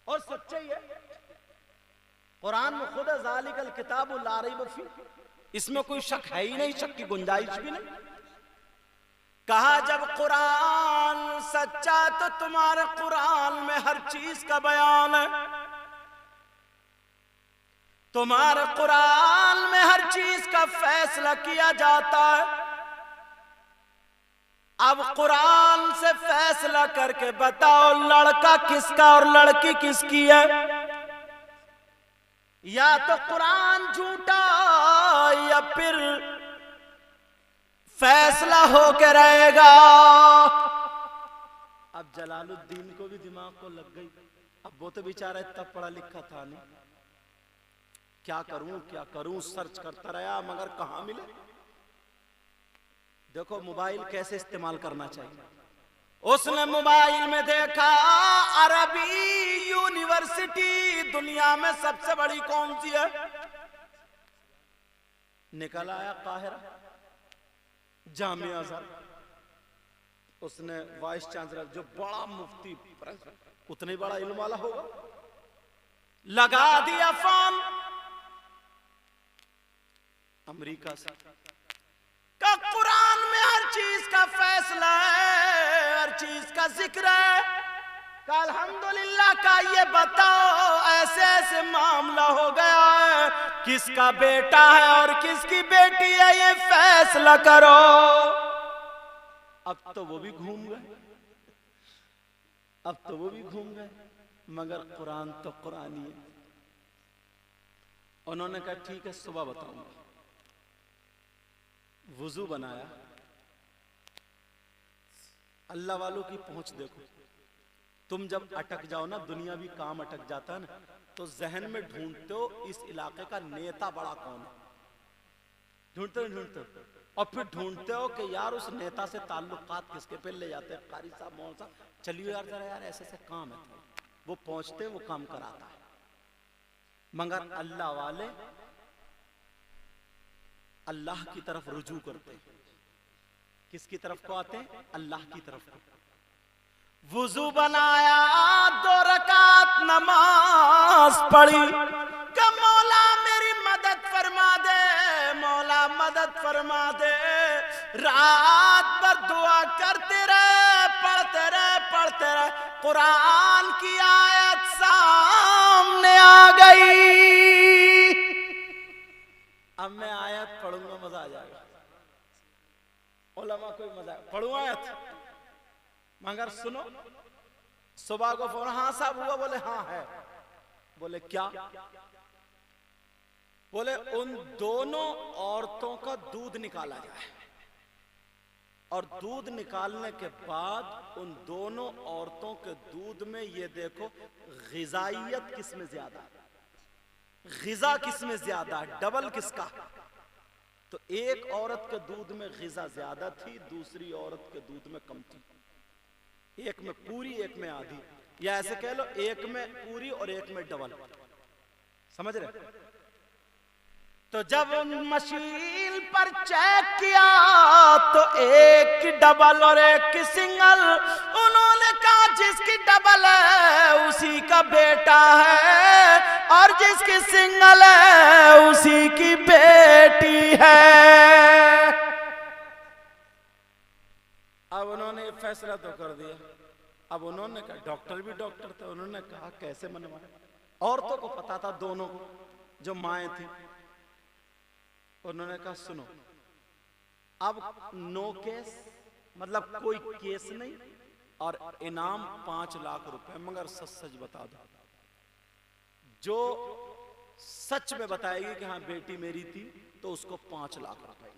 और सच्चा ही है। कुरान में खुद ज़ालिकल किताबु ला रैब फीह, इसमें कोई शक है ही नहीं, शक की गुंजाइश भी नहीं। कहा जब कुरान सच्चा तो तुम्हारे कुरान में हर चीज का बयान है। तुम्हारे कुरान में हर चीज का फैसला किया जाता है। अब कुरान से फैसला करके बताओ लड़का किसका और लड़की किसकी है। या तो कुरान झूठा या फिर फैसला होके रहेगा। अब जलालुद्दीन को भी दिमाग को लग गई। अब वो तो बेचारा इतना पढ़ा लिखा था नहीं, क्या करूं सर्च करता रहा मगर कहां मिले। देखो मोबाइल कैसे इस्तेमाल करना चाहिए। उसने मोबाइल में देखा अरबी यूनिवर्सिटी दुनिया में सबसे बड़ी कौन सी है, निकल आया काहिरा जामिया अज़हर। उसने वाइस चांसलर जो बड़ा मुफ्ती उतना ही बड़ा इल्म वाला होगा, लगा दिया फोन अमेरिका से का कुरान में हर चीज का फैसला है, हर चीज का जिक्र है। का अल्हम्दुलिल्लाह का ये बताओ ऐसे ऐसे मामला हो गया है, किसका बेटा है और किसकी बेटी है ये फैसला करो। अब तो वो भी घूम गए, मगर कुरान तो कुरान ही है। उन्होंने कहा ठीक है सुबह बताऊंगा। वुजू बनाया। अल्लाह वालों की पहुंच देखो, तुम जब अटक जाओ ना, दुनिया भी काम अटक जाता है ना, तो जहन में ढूंढते हो इस इलाके का नेता बड़ा कौन है, ढूंढते हो और फिर ढूंढते हो कि यार उस नेता से ताल्लुकात किसके पे ले जाते हैं, कारी साहब मौलाना साहब चलिए यार जरा यार ऐसे ऐसे काम है, वो पहुंचते वो काम कराता है। मगर अल्लाह वाले अल्लाह की तरफ रुजू करते हैं। किसकी तरफ को आते हैं? अल्लाह की तरफ को। वुजू बनाया, 2 रकात नमाज पढ़ी कि मौला मेरी मदद फरमा दे, मौला मदद फरमा दे। रात भर दुआ करते रहे, पढ़ते रहे। कुरान की आयत सामने आ गई। अब मैं आयत पढ़ूंगा, मजा आ जाएगा। उलमा कोई मजा पढ़ूं आयत, मगर सुनो। सुबह को फोन, हाँ साहब हुआ? बोले हाँ है। बोले क्या? बोले उन दोनों औरतों का दूध निकाला जाए और दूध निकालने के बाद उन दोनों औरतों के दूध में ये देखो ग़िज़ाइयत किसमें ज्यादा, ग़िज़ा किसमें ज्यादा, डबल किसका। तो एक औरत के दूध में ग़िज़ा ज्यादा थी, दूसरी औरत के दूध में कम थी। एक में पूरी, एक में आधी, या ऐसे कह लो एक में पूरी और एक में डबल। समझ रहे? तो जब मशीन पर चेक किया तो एक की डबल और एक की सिंगल। उन्होंने कहा जिसकी डबल है उसी का बेटा है और जिसकी सिंगल है उसी की बेटी है। अब उन्होंने फैसला तो कर दिया। अब उन्होंने कहा, डॉक्टर भी डॉक्टर थे, उन्होंने कहा कैसे मनवाए। औरतों को पता था, दोनों जो माएँ थी। उन्होंने कहा सुनो, अब नो केस, मतलब कोई केस नहीं और इनाम 5 लाख रुपए, मगर सच सच बता दो। जो सच में बताएगी कि हाँ बेटी मेरी थी तो उसको 5 लाख रुपए,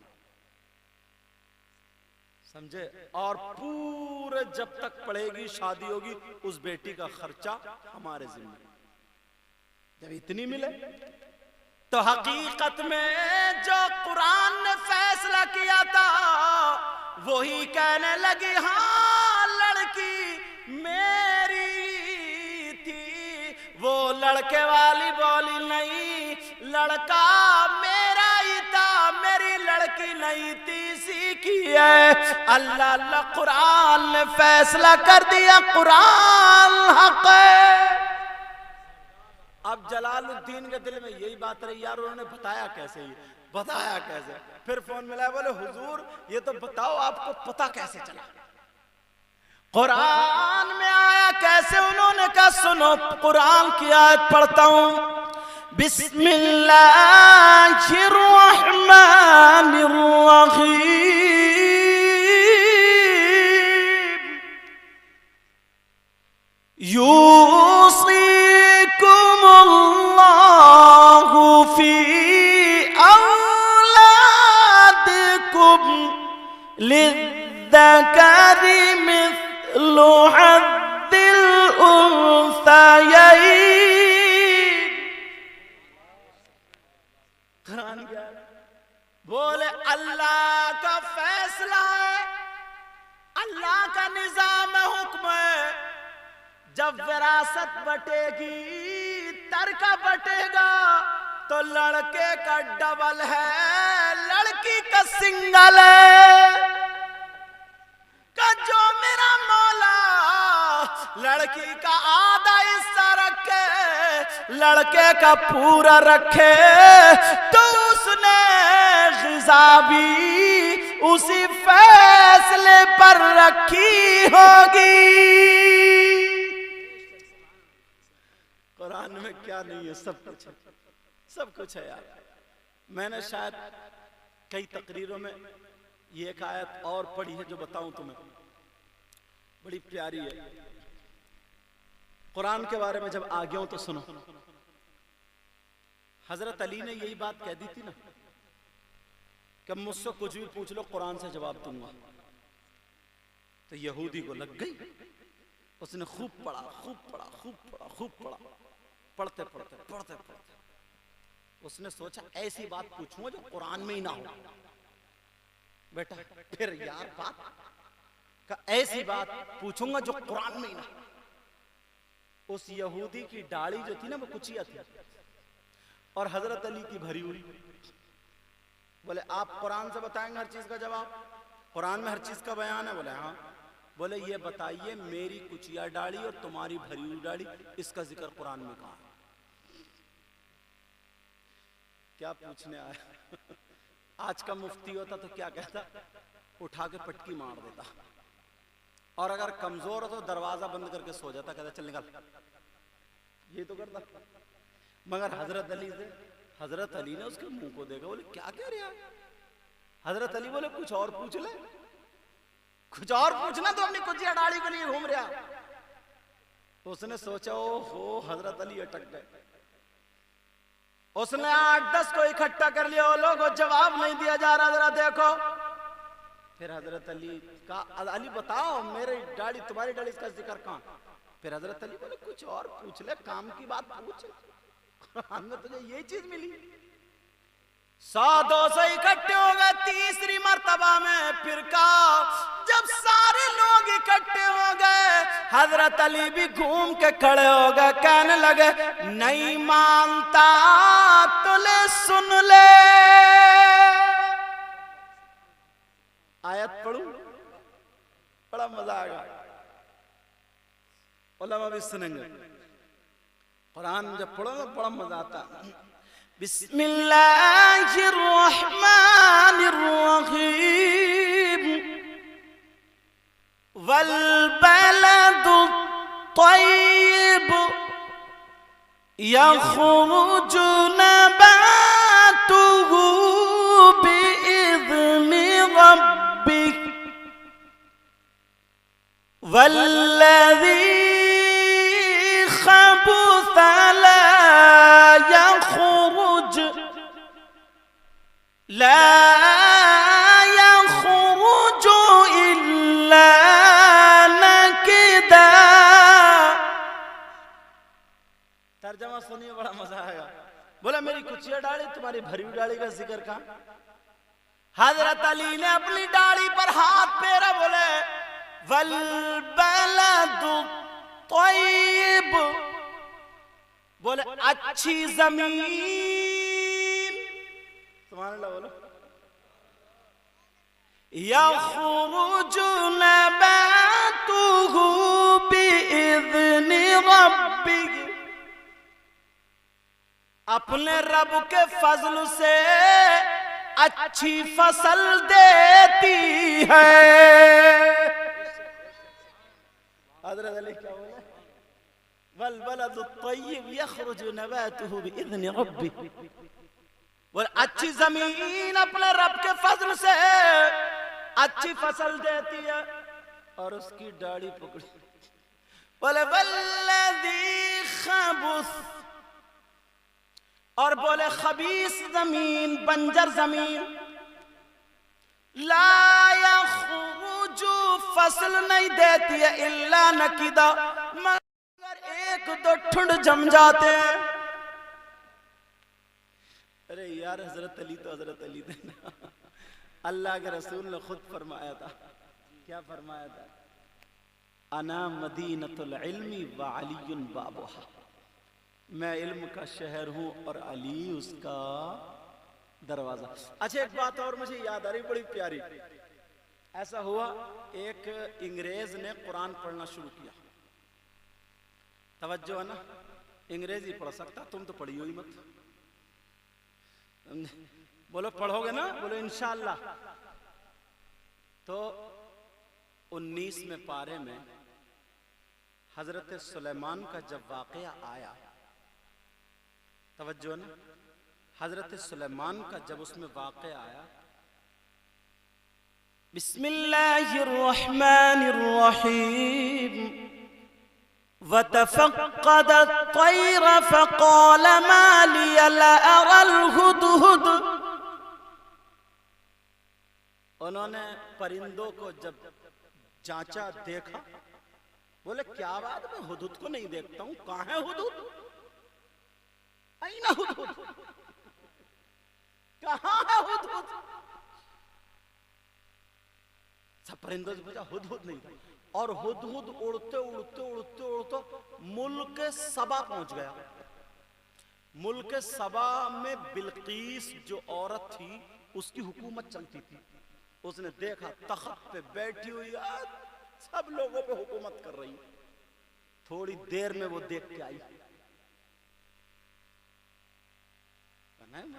समझे। और पूरे जब तक पढ़ेगी, शादी होगी, उस बेटी का खर्चा हमारे जिम्मे। जब इतनी मिले तो हकीकत में जो कुरान ने फैसला किया था वही कहने लगी, हाँ लड़की मेरी थी। वो लड़के वाली बोली नहीं, लड़का मेरा ही था, मेरी लड़की नहीं थी, इसी की है। अल्लाह कुरान ने फैसला कर दिया, कुरान हक है। अब जलालुद्दीन के दिल में यही बात रही, यार उन्होंने बताया कैसे, ये बताया कैसे। फिर फोन मिला, बोले हुजूर ये तो बताओ आपको पता कैसे चला, कुरान में आया कैसे। उन्होंने कहा सुनो कुरान की आयत पढ़ता हूं। बिस्मिल्लाहिर्रहमानिर्रहीम यूसिकुमुल्लाहु फी औलादिकुम लिज़्ज़करि मिस्लु हद्दिल उन्सयैन। कुरान क्या बोले? अल्लाह का फैसला है, अल्लाह का निजाम हुक्म है। जब विरासत बटेगी, तरका बटेगा, तो लड़के का डबल है, लड़की का सिंगल है। का जो मेरा मौला लड़की का आधा हिस्सा रखे, लड़के का पूरा रखे, तो उसने ग़िज़ा भी उसी फैसले पर रखी होगी। कुरान में क्या नहीं है? सब कुछ है, सब कुछ है यार। मैंने शायद कई तकरीरों में ये एक आयत और पढ़ी है जो बताऊं तुम्हें, बड़ी प्यारी है। कुरान के बारे में जब आ गया हूं तो सुनो। हजरत अली ने यही बात कह दी थी ना कि मुझसे कुछ भी पूछ लो, कुरान से जवाब दूंगा। तो यहूदी को लग गई, उसने खूब पढ़ा, खूब पढ़ा, खूब पढ़ा, खूब पढ़ा। पढ़ते पढ़ते पढ़ते पढ़ते उसने सोचा ऐसी बात पूछूंगा जो कुरान में ही ना हो। बेटा फिर यार बात का ऐसी बात पूछूंगा जो कुरान में ही ना हो। उस यहूदी की दाढ़ी जो थी ना वो कुचिया थी, और हजरत अली की भरी हुई। बोले आप कुरान से बताएंगे हर चीज का जवाब? कुरान में हर चीज का बयान है? बोले हाँ। बोले ये बताइए, मेरी कुचिया दाढ़ी और तुम्हारी भरी हुई दाढ़ी, इसका जिक्र कुरान में कहाँ है? क्या पूछने आया? आज का मुफ्ती होता तो क्या कहता? उठा के पटकी मार देता, और अगर कमजोर हो तो दरवाजा बंद करके सो जाता, कहता चल निकल। ये तो करता। मगर हजरत अली ने उसके मुंह को देखा, बोले क्या कह रहा है? हजरत अली बोले कुछ और पूछ ले, कुछ और पूछना, तो अपनी कुचिया दाढ़ी के लिए घूम रहा। उसने सोचा ओ हो हजरत अली अटक गए। उसने 8-10 को इकट्ठा कर लिया, वो लोग जवाब नहीं दिया जा रहा, जरा देखो। फिर हजरत अली का, अली बताओ मेरी दाढ़ी तुम्हारी दाढ़ी, इसका जिक्र कहां? फिर हजरत अली बोले कुछ और पूछ ले, काम की बात पूछ, हमें तुझे यही चीज मिली। 100-200 इकट्ठे हो गए। तीसरी मर्तबा में फिर का जब सारे लोग इकट्ठे हो गए, हजरत अली भी घूम के खड़े हो गए, कहने लगे नहीं मानता तो ले सुन ले। आयत पढ़ू, बड़ा मजा आएगा, उलमा भी सुनेंगे। कुरान जब पढ़ो ना बड़ा मजा आता। बिस्मिल्लाहिर्रहमानिर्रहीम वल बलदु तय्यिब यख़रुजु नबातुहु बिइज़्नि रब्बिह वल्लज़ी खबुथ ला यख़रुजु इल्ला नकिदा। तर्जमा सुनिए, बड़ा मजा आएगा। बोला मेरी कुचिया दाढ़ी तुम्हारी भरी हुई दाढ़ी का जिक्र कहां? हजरत अली ने अपनी दाढ़ी पर हाथ फेरा, बोले वल बलदु तय्यिब, बोले अच्छी जमीन, सुभान अल्लाह बोलो, यख़रुजु नबातुहु बिइज़्नि रब्बिह, अपने रब के फजल से अच्छी फसल देती है। हज़रत अली क्या बोले? वल बलदु तय्यिब यखरुजु नबातुहु बिइज़्नि रब्बि। बोले अच्छी जमीन अपने रब के फजल से अच्छी फसल देती है और उसकी दाढ़ी पकड़ी। बोले वल्लज़ी खबुस, और बोले खबीस जमीन, बंजर जमीन, ला यखरुजु, फसल नहीं देती है, इल्ला नकीदा, मगर एक दो ठुंड जम जाते हैं। अरे यार हजरत अली तो हजरत अली थे ना। अल्लाह के रसूल ने खुद फरमाया था, क्या फरमाया था? अना मदीनतुल इल्मी व अलीयुन बाबुहा, मैं इल्म का शहर हूँ और अली उसका दरवाजा। अच्छा एक बात और मुझे याद आ रही बड़ी प्यारी। ऐसा हुआ एक अंग्रेज ने कुरान पढ़ना शुरू किया। तवज्जो है ना, अंग्रेजी पढ़ सकता, तुम तो पढ़ी हो ही मत। बोलो पढ़ोगे ना? बोलो इंशाअल्लाह। तो 19वें पारे में हजरत सुलेमान का जब वाकया आया, तवज्जो ना, हजरत सुलेमान का जब उसमें वाकया आया, बिस्मिल्लाहिर्रहमानिर्रहीम, वतफ़क़्क़द अत-तय्र फ़क़ाल मा लिया ला अरल हुदहुद। उन्होंने परिंदों को जब जांचा, देखा, बोले क्या बात, मैं हुदहुद को नहीं देखता हूं, कहां है हुदहुद? ऐना हुदहुद, कहां है हुदहुद? सब परिंदों से पूछा, हुदहुद नहीं था। और हुदहुद उड़ते उड़ते उड़ते उड़ते मुल्क सबा पहुंच गया। मुल्क सबा में बिल्कीस जो औरत थी उसकी हुकूमत चलती थी। उसने देखा तख्त पे बैठी हुई सब लोगों पे हुकूमत कर रही। थोड़ी देर में वो देख के आई,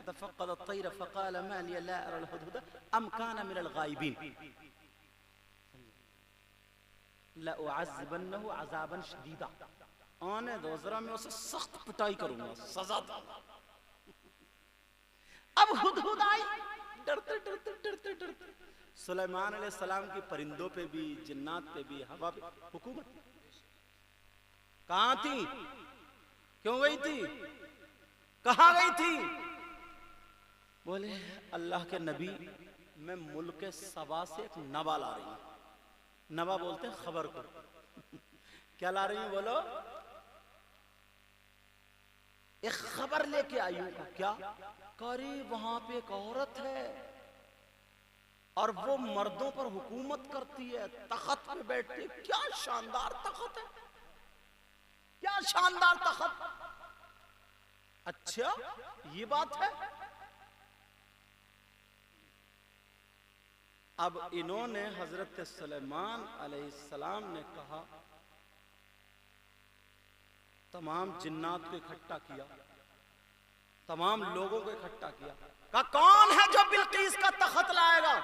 तफ़क़्क़द अत-तय्र फ़क़ाल मा लिया ला अरल हुदहुद अम कान मिनल गायबीन लअज़िबन्नहु अज़ाबन शदीदा। आने दो जरा, मैं उसे सख्त पिटाई करूंगा, सजा दूंगा। अब हुदहुद आई, डरते डरते डरते डरते। सुलेमान अलैहिस्सलाम की परिंदों पे भी, जिन्नात पे भी, हवा पे हुकूमत। कहां थी? क्यों गई थी? कहां गई थी? बोले अल्लाह के नबी, मैं मुल्क सबा से एक नवा ला रही हूं। नवा बोलते हैं खबर को। क्या ला रही हूं? बोलो, एक खबर लेके आई हूं। क्या? करी वहां पे एक औरत है और वो मर्दों पर हुकूमत करती है, तख्त पे बैठती है। क्या शानदार तख्त है, क्या शानदार तख्त। अच्छा ये बात है। अब इन्होंने हजरत सुलेमान अलैहिस्सलाम ने कहा, तमाम जिन्नात को इकट्ठा किया, तमाम लोगों को इकट्ठा किया, कहा कौन है जो बिल्कीस का तख्त लाएगा?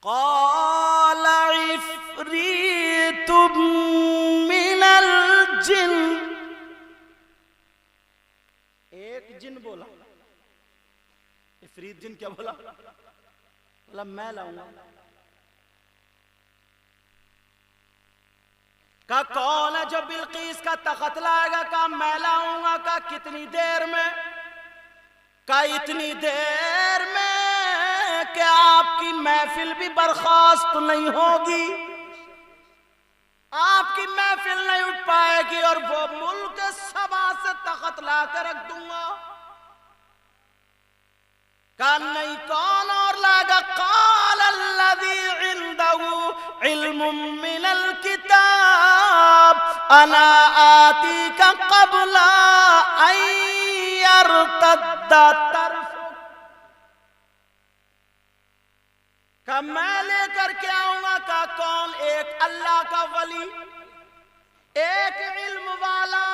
क़ाल इफ़रीतुम मिनल जिन, एक जिन बोला। इफ़रीत जिन क्या बोला? बोला मैं लाऊंगा। का कौन है जो बिल्कीस का तख्त लाएगा? का मैं लाऊंगा। का कितनी देर में? का इतनी देर में कि आपकी महफिल भी बर्खास्त नहीं होगी, आपकी महफिल नहीं उठ पाएगी और वो मुल्क सबा से तख्त ला कर रख दूंगा। का नहीं, कौन और लागा? क़ाल अल्लज़ी इंदहु इल्मुम मिनल किताब अना आतीका क़ब्ला अन यर्तद्दा तरफ़ुक। का मैं लेकर के आऊंगा। का कौन? एक अल्लाह का वली, एक इल्म वाला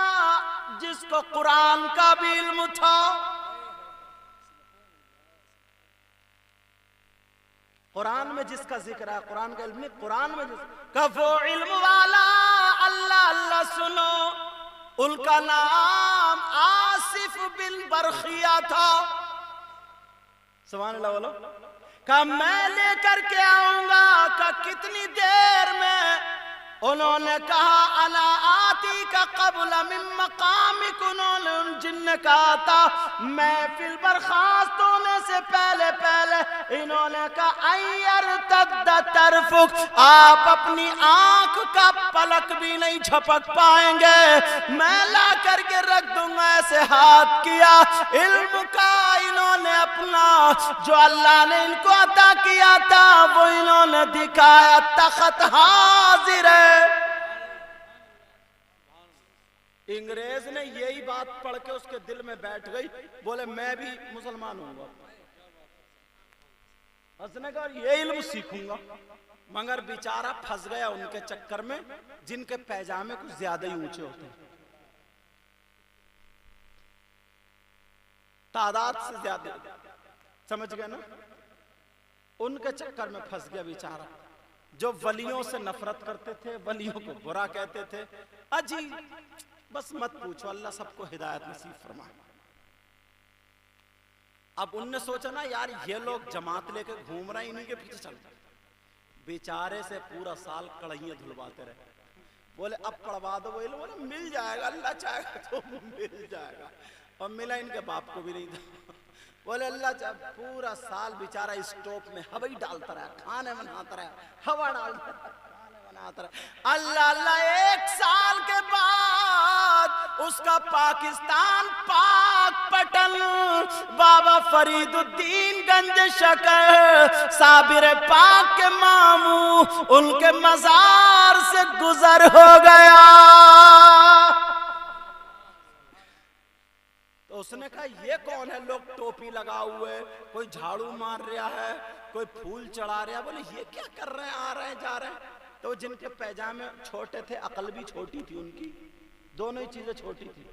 जिसको कुरान का भी इल्म था। कुरान में जिसका जिक्र है, कुरान का इल्म नहीं, कुरान में जिसका वो इल्म वाला अल्लाह अल्लाह सुनो, उनका नाम आसिफ बिन बरखिया था। सुभान अल्लाह बोलो। कहा मैं लेकर के आऊंगा, का कितनी देर में? उन्होंने कहा अला आती का कबल मिन मकामिक, उन्होंने उन जिन्न कहा था महफिल बर्खास्त होने से पहले पहले इन्होंने कहा अय्यर तद्द तरफुक, आप अपनी आंख का पलक भी नहीं झपक पाएंगे, मैं ला करके रख दूंगा। ऐसे हाथ किया, इल्म का इन्होंने अपना जो अल्लाह ने इनको अता किया था वो इन्होंने दिखाया। तख्त हाजिर है। अंग्रेज ने यही बात पढ़ के उसके दिल में बैठ गई, बोले मैं भी मुसलमान हूंगा, उसने कहा ये इल्म सीखूंगा। मगर बेचारा फंस गया उनके चक्कर में जिनके पैजामे कुछ ज्यादा ही ऊंचे होते हैं, तादाद से ज्यादा, समझ गए ना? उनके चक्कर में फंस गया बेचारा। जो वलियों से नफरत करते थे, वलियों को बुरा कहते थे, अजी बस मत पूछो, अल्लाह सबको हिदायत नसीब फरमाए। अब उनने सोचा ना यार ये लोग जमात लेके घूम रहे हैं, इन्हीं के पीछे चल। बेचारे से पूरा साल कढ़ाइयां धुलवाते रहे। बोले अब पढ़वा दो, बोले मिल जाएगा, अल्लाह चाहेगा तो मिल जाएगा। और मिला इनके बाप को भी नहीं था। बोले अल्लाह चाहे, पूरा साल बेचारा स्टोव में हवा ही डालता रहा, खाने बनाता रहा, हवा डालता रहा, खाने बनाता रहा। अल्लाह अल्लाह, एक साल के बाद उसका पाकिस्तान पाक पटन बाबा फरीदुद्दीन गंज शकर साबिर पाक के मामू उनके मजार से गुजर हो गया। तो उसने कहा ये कौन है? लोग टोपी लगा हुए, कोई झाड़ू मार रहा है, कोई फूल चढ़ा रहा है। बोले ये क्या कर रहे हैं, आ रहे हैं जा रहे हैं। तो जिनके पैजामे छोटे थे, अकल भी छोटी थी उनकी, दोनों ही चीजें छोटी थी।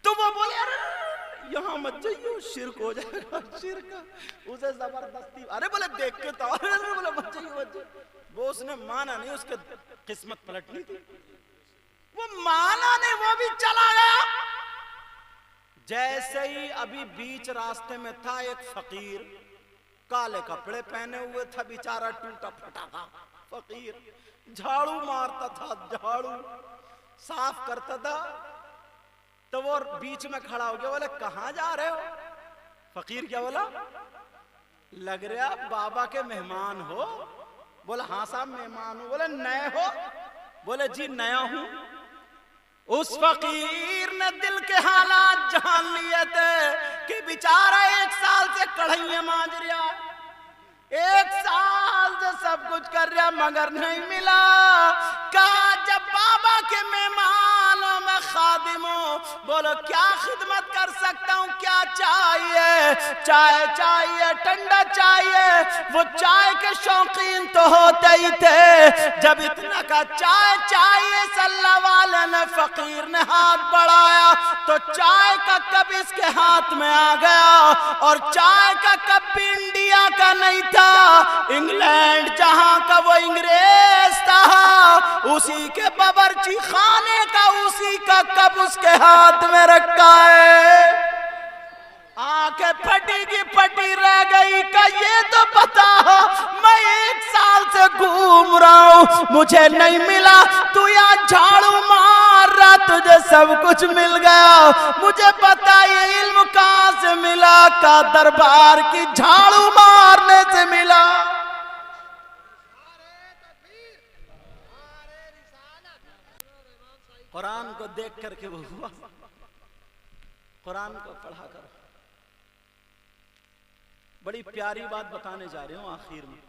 तो वो बोले अरे यहाँ मत जाइए, शिरक हो जाएगा, शिरक। उसे जबरदस्ती, अरे बोले देख के तो, अरे बोले मत जाइए मत जाइए। वो उसने माना नहीं, उसके किस्मत पलटनी थी। वो माना नहीं, वो भी चला गया। जैसे ही अभी बीच रास्ते में था एक फकीर, काले कपड़े पहने हुए था, बेचारा टूटा फटा था फकीर, झाड़ू मारता था, झाड़ू साफ करता था। तो वो बीच में खड़ा हो गया। बोले कहां जा रहे हो? फकीर क्या बोला? लग रहा बाबा के मेहमान हो। बोला हाँ साहब मेहमान हूं। बोले नए हो? बोले जी नया हूं। उस फकीर ने दिल के हालात जान लिए थे कि बेचारा एक साल से कढ़ाइयां मांज रहा, एक साल से सब कुछ कर रहा, मगर नहीं मिला। कहा जब बाबा के मेहमानों में खादिम हो, बोलो क्या खिदमत कर सकता हूँ, क्या चाहिए? चाय चाहिए, ठंडा चाहिए। वो चाय के शौकीन तो होते ही थे। जब इतना का चाय चाहिए, सल्ला वाले ने फकीर ने हाथ बढ़ाया तो चाय का कप इसके हाथ में आ गया। और चाय का कप भी इंडिया का नहीं था, इंग्लैंड जहां का वो अंग्रेज था, उसी के बावर्ची खाने का उसी का कप उसके हाथ में रखा है। आंखें फटी की फटी रह गई। का ये तो बता, मैं एक साल से घूम रहा हूं, मुझे नहीं मिला, तू यहाँ झाड़ू मार रहा, तुझे सब कुछ मिल गया, मुझे पता ये इल्म कहां से मिला? का दरबार की झाड़ू मारने से मिला। कुरान को देख करके वो हुआ। कुरान को पढ़ा कर बड़ी प्यारी बात बताने जा रहे हूं आखिर में।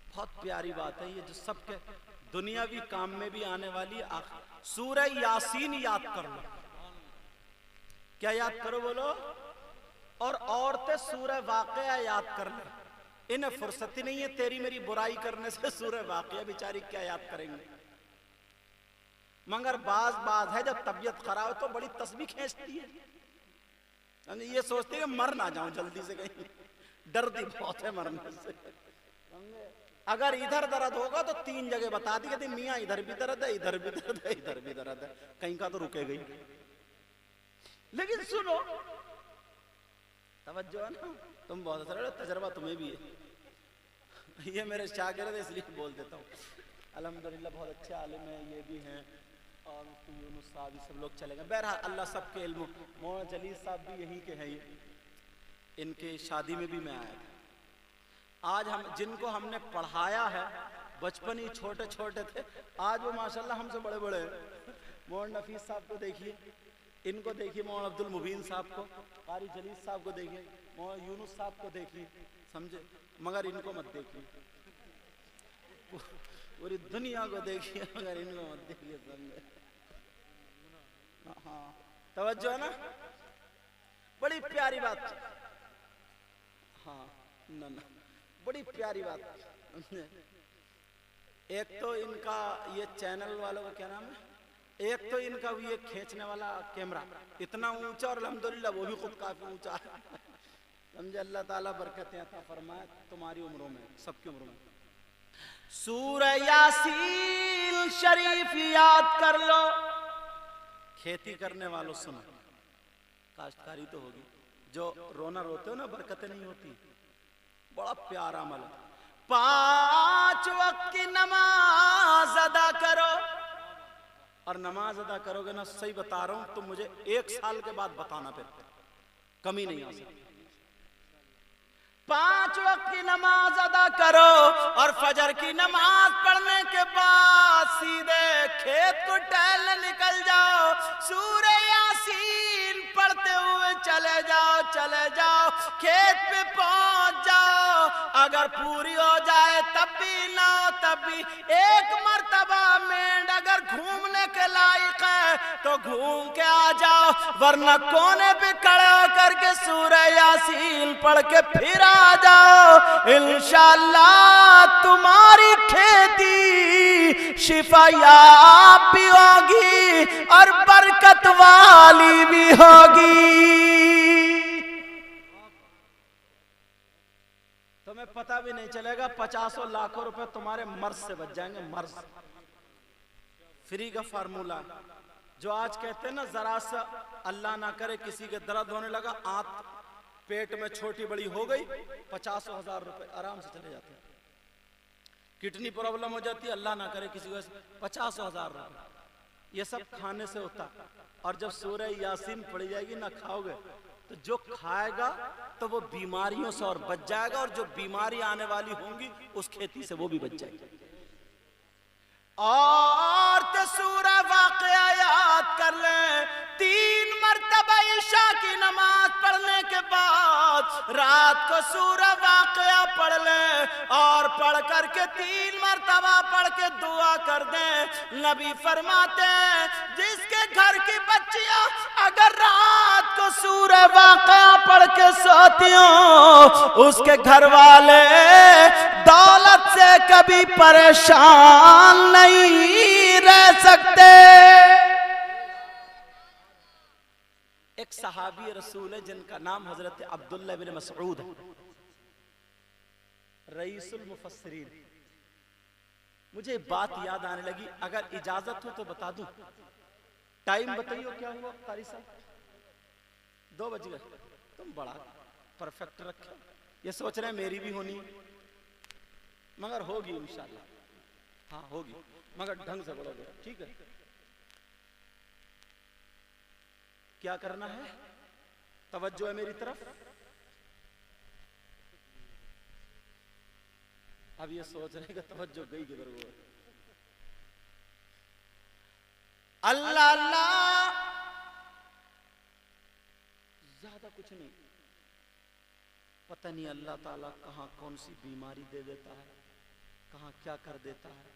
बहुत प्यारी बात है ये, जो सबके दुनियावी काम में भी आने वाली है। सूरह यासीन याद कर लो। क्या याद करो बोलो? और औरतें सूरह वाक़िया याद कर ले। इन्हें फुर्सत ही नहीं है तेरी मेरी बुराई करने से। सूरह वाक़िया बेचारी क्या याद करेंगे? मगर बाज है जब तबीयत खराब तो बड़ी तस्बीह खींचती है। ये सोचती है मर ना जाऊं जल्दी से, कहीं डरती बहुत है मरने से। अगर इधर दर्द होगा तो 3 जगह बता दी कहती मियाँ इधर भी दर्द है, इधर भी दर्द है, इधर भी दर्द है, कहीं का तो रुकेगा ही। लेकिन सुनो, तवज्जो है ना, तुम बहुत अच्छा, तजर्बा तुम्हें भी है। ये मेरे शागिर्द है इसलिए बोल देता हूँ। अल्हम्दुलिल्लाह बहुत अच्छे आलिम हैं, ये भी हैं, और यूनुस साहब भी सब लोग चले गए। बहरहाल अल्लाह सबके इल्म। मौलाना जलील साहब भी यहीं के हैं, इनके शादी में भी मैं आया था। आज हम जिनको हमने पढ़ाया है, बचपन ही छोटे छोटे थे, आज वो माशाल्लाह हमसे बड़े बड़े हैं। मौलाना नफीस साहब को देखिए, इनको देखिए, मौलाना अब्दुल मुबीन साहब को, कारी जलील साहब को देखिए, मौलाना यूनुस साहब को देखिए, समझे, मगर इनको मत देखिए। पूरी दुनिया को देखिए मगर इनको मत देखिए, समझे। हाँ, तवज्जो है ना, बड़ी प्यारी बात। हाँ ना ना, बड़ी प्यारी बात। एक तो इनका ये चैनल वालों का क्या नाम है, एक तो इनका ये खींचने वाला कैमरा इतना ऊंचा, और अल्हम्दुलिल्लाह वो भी खुद काफी ऊंचा है, समझे। अल्लाह ताला बरकतें अता फरमाए तुम्हारी उम्रों में, सबकी उम्रों में। सूरह यासीन शरीफ याद कर लो। खेती करने वालों सुनो, काश्तकारी तो होगी, जो रोना रोते हो ना बरकतें नहीं होती, बड़ा प्यारा अमल है। 5 वक्त की नमाज अदा करो, और नमाज अदा करोगे ना, सही बता रहा हूं, तुम मुझे 1 साल के बाद बताना, फिर कमी नहीं आ सकती। 5 वक्त की नमाज अदा करो, और फजर की नमाज पढ़ने के बाद सीधे खेत को टहलने निकल जाओ। सूरह यासीन पढ़ते हुए चले जाओ, चले जाओ, खेत पे पहुंच जाओ। अगर पूरी हो जाए तब भी ना हो तब भी, एक मर्तबा मेंढ अगर घूमने के लायक है तो घूम के आ जाओ, वरना कोने पे खड़े होकर के सूरह यासीन पढ़ के फिर आ जाओ। इंशाअल्लाह तुम्हारी खेती शिफायाब भी होगी और बरकत वाली भी होगी। तुम्हें पता भी नहीं चलेगा, 50 लाखों रुपए तुम्हारे मर्ज से बच जाएंगे। मर्ज फ्री का फार्मूला, जो आज कहते हैं ना, जरा सा अल्लाह ना करे किसी के दर्द होने लगा, आंत पेट में छोटी बड़ी हो गई, 50,000 रुपए आराम से चले जाते हैं। किडनी प्रॉब्लम हो जाती है, अल्लाह ना करे किसी को, 50,000 रुपए। ये सब खाने से होता। और जब सूरह यासीन पढ़ी जाएगी ना, खाओगे तो जो खाएगा तो वो बीमारियों से और बच जाएगा, और जो बीमारी आने वाली होंगी उस खेती से वो भी बच जाएगी। और तो सूरह वाक़या याद कर ले। 3 मरतबा ईशा की नमाज पढ़ने के बाद रात को सूरह वाक़या पढ़ ले, और पढ़ करके 3 मरतबा पढ़ के दुआ कर दे। नबी फरमाते हैं, जिसके घर की बच्चियां अगर रात को सूरह वाक़या पढ़ के सोती हो, उसके घर वाले दौलत से कभी परेशान नहीं रह सकते। एक सहाबी रसूल है जिनका नाम हजरत अब्दुल्लाह बिन मसऊद है, रईसुल मुफस्सिरीन। मुझे बात याद आने लगी, अगर इजाजत हो तो बता दूं। टाइम बताइए क्या हुआ कारी साहब? 2 बज गए। तुम बड़ा परफेक्ट रखे, ये सोच रहे हैं मेरी भी होनी, मगर होगी इंशाल्लाह। हाँ होगी, मगर ढंग से बोलोगे, ठीक है? क्या करना है? तवज्जो है मेरी तरफ। अब ये सोच रहे कि तवज्जो गई किधर वो। अल्लाह अल्लाह, ज्यादा कुछ नहीं। पता नहीं अल्लाह ताला कहाँ कौन सी बीमारी दे देता है, कहाँ क्या कर देता है,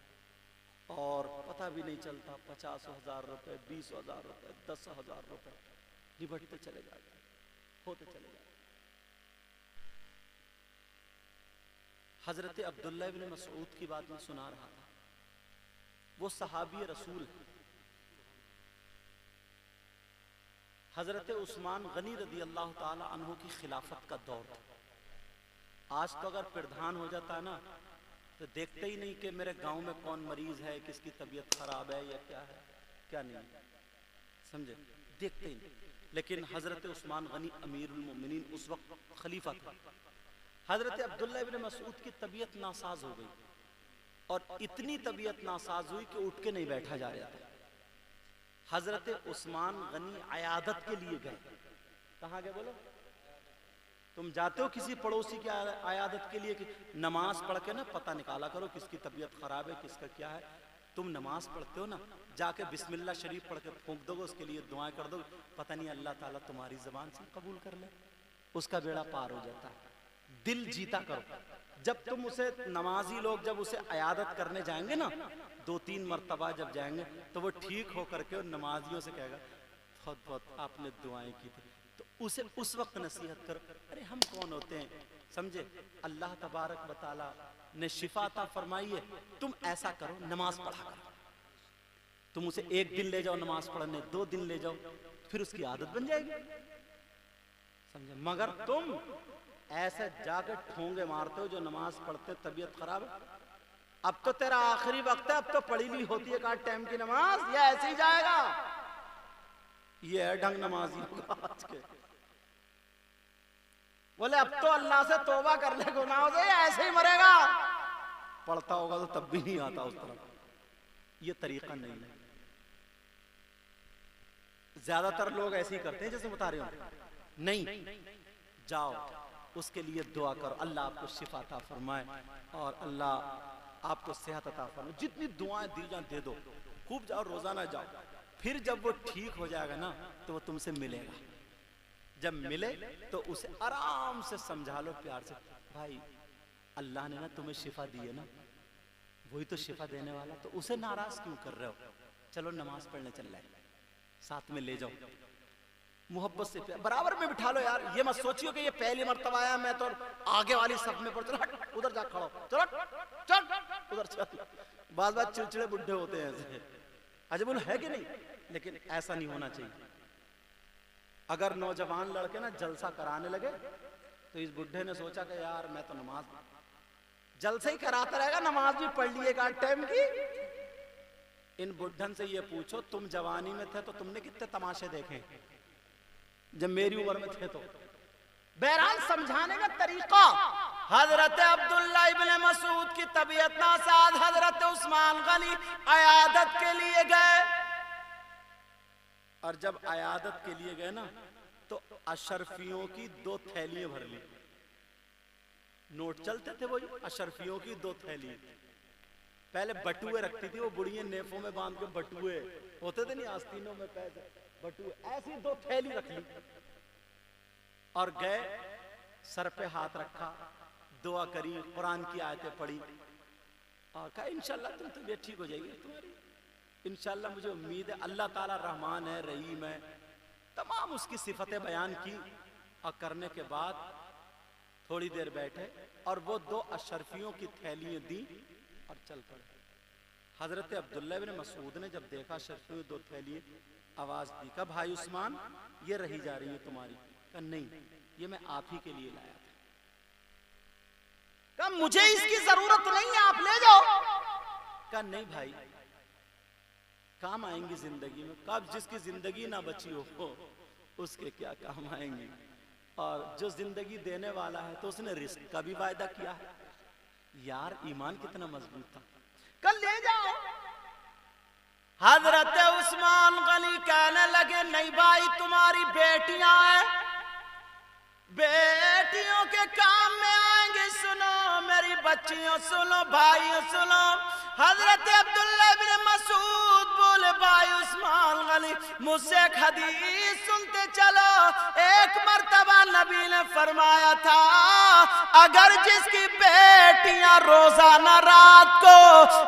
और पता भी नहीं चलता। 50,000 रुपए, 20,000 रुपए, 10,000 रुपए निबटते चले जाते, होते चले जाते। हजरत अब्दुल्लाह इब्न मसऊद की बात मैं सुना रहा था। वो सहाबी रसूल है। हजरत उस्मान गनी रदी अल्लाह ताला अन्हु की खिलाफत का दौर था। आज तो अगर प्रधान हो जाता है ना तो देखते ही नहीं कि मेरे गांव में कौन मरीज है, किसकी तबीयत खराब है या क्या है क्या नहीं, समझे, देखते ही नहीं। लेकिन हजरत उस्मान गनी अमीरुल मोमिनीन उस वक्त खलीफा था। हजरत अब्दुल्ला इब्न मसूद की तबीयत नासाज हो गई और इतनी तबीयत नासाज हुई कि उठ के नहीं बैठा जा रहा था। हजरत उस्मान गनी अयादत के लिए गए। कहाँ गए बोलो? तुम जाते हो किसी पड़ोसी की अयादत के लिए कि नमाज पढ़ के ना पता निकाला करो किसकी तबीयत खराब है, किसका क्या है। तुम नमाज पढ़ते हो ना, जाके बिस्मिल्लाह शरीफ पढ़ के फूंक दोगे, उसके लिए दुआएं कर दो, पता नहीं अल्लाह ताला तुम्हारी जबान से कबूल कर ले, उसका बेड़ा पार हो जाता है। दिल जीता करो। जब तुम उसे नमाजी लोग जब उसे अयादत करने जाएंगे ना, 2-3 मरतबा जब जाएंगे तो वो ठीक होकर के नमाजियों से कहेगा बहुत बहुत आपने दुआएं की थी, तो उसे उस वक्त नसीहत करो। अरे हम कौन होते हैं, समझे, अल्लाह तबारक व तआला ने शिफा अता फरमाई है। तुम ऐसा करो, नमाज पढ़ा करो। तुम उसे 1 दिन ले जाओ नमाज पढ़ने, 2 दिन ले जाओ, फिर उसकी आदत बन जाएगी, समझे। मगर तुम ऐसे जाके ठोंगे मारते हो जो नमाज पढ़ते तबीयत खराब है, अब तो तेरा आखिरी वक्त है, अब तो पढ़ी ली होती है का टाइम की नमाज, या ऐसे ही जाएगा। ये है ढंग नमाजी होगा आज के। बोले अब तो अल्लाह से तौबा कर ले गुनाहों से, ऐसे ही मरेगा। पढ़ता होगा तो तब भी नहीं आता उस तरफ। ये तरीका नहीं है। ज्यादातर लोग ऐसे ही करते हैं जैसे बता रहे हो। नहीं, जाओ उसके लिए दुआ करो, अल्लाह आपको शिफा अता फरमाए और अल्लाह आपको सेहत अता फरमाए। जितनी दुआएं दी जाए दे दो, खूब जाओ, रोजाना जाओ। फिर जब वो ठीक हो जाएगा ना तो वो तुमसे मिलेगा। जब मिले तो उसे आराम से समझा लो, प्यार से, भाई अल्लाह ने ना तुम्हें शिफा दी है ना, वही तो शिफा देने वाला, तो उसे नाराज क्यों कर रहे हो? चलो नमाज पढ़ने चल रहे, साथ में ले जाओ, मोहब्बत से बराबर में बिठा लो। यार ये मत सोचियो कि ये पहली मर्तबा आया, मैं तो आगे वाली सफ में पढ़, चलो हट उधर जा खड़ा, चलो चल उधर चल। बात चिड़चिड़े बुढ़े होते हैं ऐसे, अजय बोलो है कि नहीं? लेकिन ऐसा नहीं होना चाहिए। अगर नौजवान लड़के ना जलसा कराने लगे तो इस बुढ़े ने सोचा कि यार मैं तो नमाज जलसे ही कराता रहेगा, नमाज भी पढ़ लिएगा टाइम की। इन बुढ़न से ये पूछो, तुम जवानी में थे तो तुमने कितने तमाशे देखे जब मेरी उम्र में थे? तो बहरहाल समझाने का तरीका, हजरत अब्दुल्ला इब्न मसूद की तबीयत नासाज, हजरत उस्मान गनी अयादत के लिए गए। और जब अयादत के लिए गए ना तो अशरफियों की 2 थैलियां भर ली। नोट चलते थे वही, अशरफियों की 2 थैली। पहले बटुए रखती थी वो बुढ़िया, नेफों में बांध के बटुए होते थे नहीं, आस्तीनों में पैसे बटुए, ऐसी 2 थैली रख ली और गए, सर पे हाथ रखा, दुआ करी, कुरान की आयतें पढ़ी और कहा इंशाल्लाह तुम तबीयत ठीक हो जाएगी तुम्हारी, इंशाल्लाह मुझे उम्मीद है, अल्लाह ताला रहमान है, रहीम है। तमाम उसकी सिफतें बयान की और करने के बाद थोड़ी देर बैठे और वो 2 अशरफियों की थैलियां दी और चल पड़े। हजरत अब्दुल्ला इब्न मसूद ने जब देखा अशरफियों 2 थैलियां, आवाज दी, कहा भाई उस्मान ये रही जा रही है तुम्हारी। कहा नहीं, ये मैं आप ही के लिए लाया था। कहा मुझे इसकी जरूरत नहीं है, आप ले जाओ। कहा नहीं भाई, काम आएंगी जिंदगी में। कब जिसकी जिंदगी ना बची हो उसके क्या काम आएंगी, और जो जिंदगी देने वाला है तो उसने रिस्क का भी वायदा किया है। यार ईमान कितना मजबूत था। कल ले जाओ। हजरत उस्मान गनी कहने लगे नहीं भाई, तुम्हारी बेटियां हैं, बेटियों के काम में आएंगे, सुनो मेरी बच्चियों सुनो, भाइयों सुनो। हजरत अब्दुल्ला इब्न मसूद बोले भाई उस्मान गनी मुझसे एक हदीस सुनते चलो। एक मर्तबा नबी ने फरमाया था, अगर जिसकी बेटियां रोजाना रात को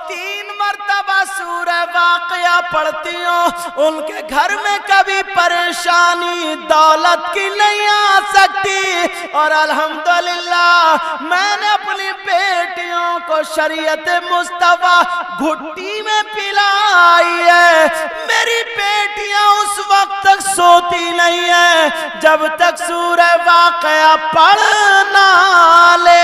3 मर्तबा सूरह वाक़िया पढ़ती हो, उनके घर में कभी परेशानी दौलत की नहीं आ सकती। और अल्हम्दुलिल्लाह मैंने अपनी बेटियों को शरीयत मुस्तफा घुट्टी में पिलाई है। मेरी बेटियां उस वक्त तक सोती नहीं है जब तक सूरह वाक़िया पढ़ ना ले।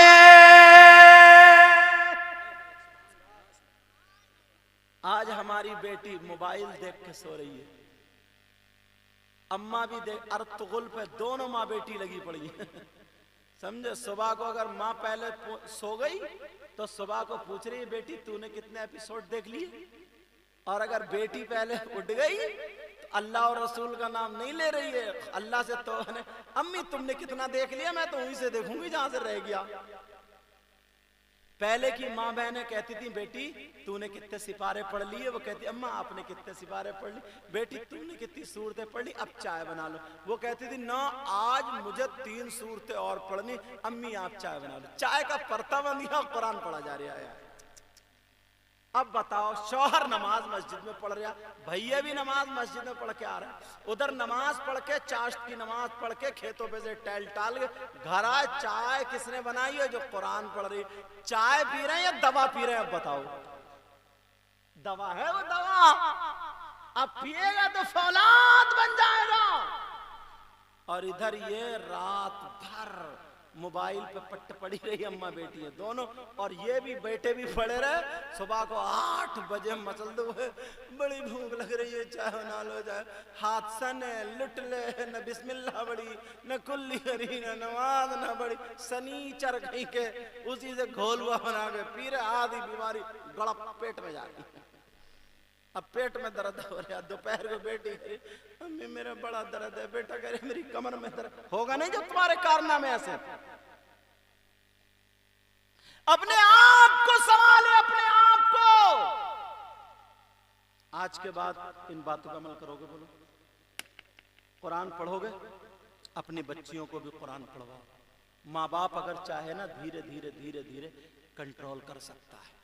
हमारी बेटी मोबाइल देख के सो रही है, अम्मा भी देख, अर्तुगुल पे दोनों माँ बेटी लगी पड़ी है। समझे, सुबह को अगर माँ पहले सो गई तो सुबह को पूछ रही है बेटी तूने कितने एपिसोड देख लिए, और अगर बेटी पहले उठ गई तो अल्लाह और रसूल का नाम नहीं ले रही है, अल्लाह से तो अम्मी तुमने कितना देख लिया, मैं तो वहीं से देखूंगी जहां से रह गया। पहले की माँ बहनें कहती थी बेटी तूने कितने सिपारे पढ़ लिए, वो कहती अम्मा आपने कितने सिपारे पढ़ ली, बेटी तूने कितनी सूरतें पढ़ ली, अब चाय बना लो। वो कहती थी ना आज मुझे 3 सूरतें और पढ़नी, अम्मी आप चाय बना लो। चाय का परता बन दिया, कुरान पढ़ा जा रहा है। अब बताओ, शौहर नमाज मस्जिद में पढ़ रहा, भैया भी नमाज मस्जिद में पढ़ के आ रहा है, उधर नमाज पढ़ के चाश्त की नमाज पढ़ के खेतों पे से टहल टाल के घर आए, चाय किसने बनाई है, जो कुरान पढ़ रही। चाय पी रहे हैं या दवा पी रहे हैं, अब बताओ। दवा है वो दवा, अब पिएगा तो फौलाद बन जाएगा। और इधर ये रात भर मोबाइल पे पट्ट पड़ी रही अम्मा बेटी है दोनों, और ये भी बेटे भी पड़े रहे। सुबह को 8 बजे मचल दो, बड़ी भूख लग रही है, चाय बना लो, चाहे हाथ सने लुट ले, न बिस्मिल्लाह बड़ी, न कुल्ली करी, न नमाज न बड़ी, सनीचर कहीं के उसी से घोलुआ बना के पी रहे, आधी बीमारी गड़प पेट में जा रही। अब पेट में दर्द हो रहा, दोपहर को बेटी करी अम्मी मेरा बड़ा दर्द है, बेटा करे मेरी कमर में दर्द। होगा नहीं जब तुम्हारे कारनामे ऐसे। अपने आप को संभाले, अपने आप को। आज के बाद इन बातों का अमल करोगे, बोलो कुरान पढ़ोगे, अपनी बच्चियों को भी कुरान पढ़वाओ। माँ बाप अगर चाहे ना धीरे धीरे धीरे धीरे कंट्रोल कर सकता है,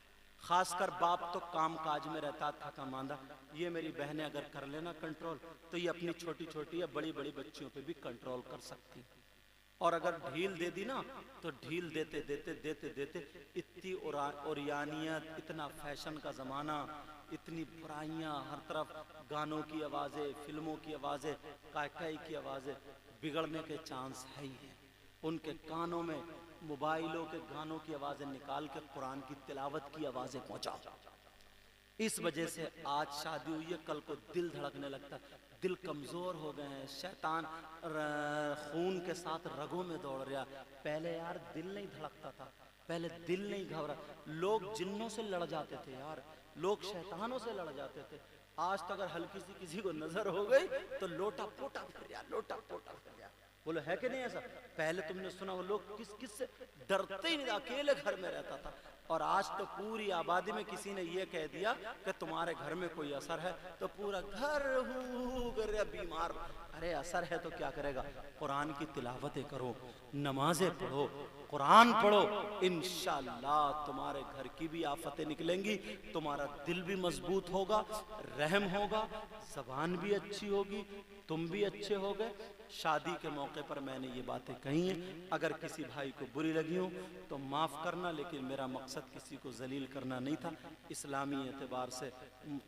खासकर बाप तो काम काज में रहता थका मांदा। ये मेरी बहनें अगर कर लेना कंट्रोल, तो ये अपनी छोटी छोटी या बड़ी बड़ी बच्चियों पे भी कंट्रोल कर सकती। और अगर ढील दे दी ना तो ढील देते देते देते देते इतनी ओरियानियत, इतना फैशन का जमाना, इतनी बुराइयां हर तरफ, गानों की आवाजें, फिल्मों की आवाजें, काई की आवाजें, बिगड़ने के चांस है ही है। उनके कानों में मोबाइलों के गानों की आवाजें निकाल के कुरान की तिलावत की आवाजें पहुंचाओ। इस वजह से आज शादी हुई है, कल को दिल धड़कने लगता है, दिल कमजोर हो गए हैं, शैतान खून के साथ रगों में दौड़ रहा। पहले यार दिल नहीं धड़कता था, पहले दिल नहीं घबरा, लोग जिन्नों से लड़ जाते थे यार, लोग शैतानों से लड़ जाते थे। आज तो अगर हल्की सी किसी को नजर हो गई तो लोटा पोटा फिर गया, लोटा पोटा फिर गया। बोलो है कि नहीं ऐसा? पहले तुमने सुना वो लोग किस किस से डरते ही नहीं, अकेले घर में रहता था। और आज तो पूरी आबादी में किसी ने ये कह दिया कि तुम्हारे घर में कोई असर है तो पूरा घर कर बीमार। अरे असर है तो क्या करेगा? कुरान की तिलावतें करो, नमाजें पढ़ो, कुरान पढ़ो, इंशाअल्लाह तुम्हारे घर की भी आफतें निकलेंगी, तुम्हारा दिल भी मजबूत होगा, रहम होगा, जबान भी अच्छी होगी, तुम भी अच्छे हो गए। शादी के मौके पर मैंने ये बातें कही हैं, अगर किसी भाई को बुरी लगी हो तो माफ़ करना, लेकिन मेरा मकसद किसी को जलील करना नहीं था। इस्लामी एतबार से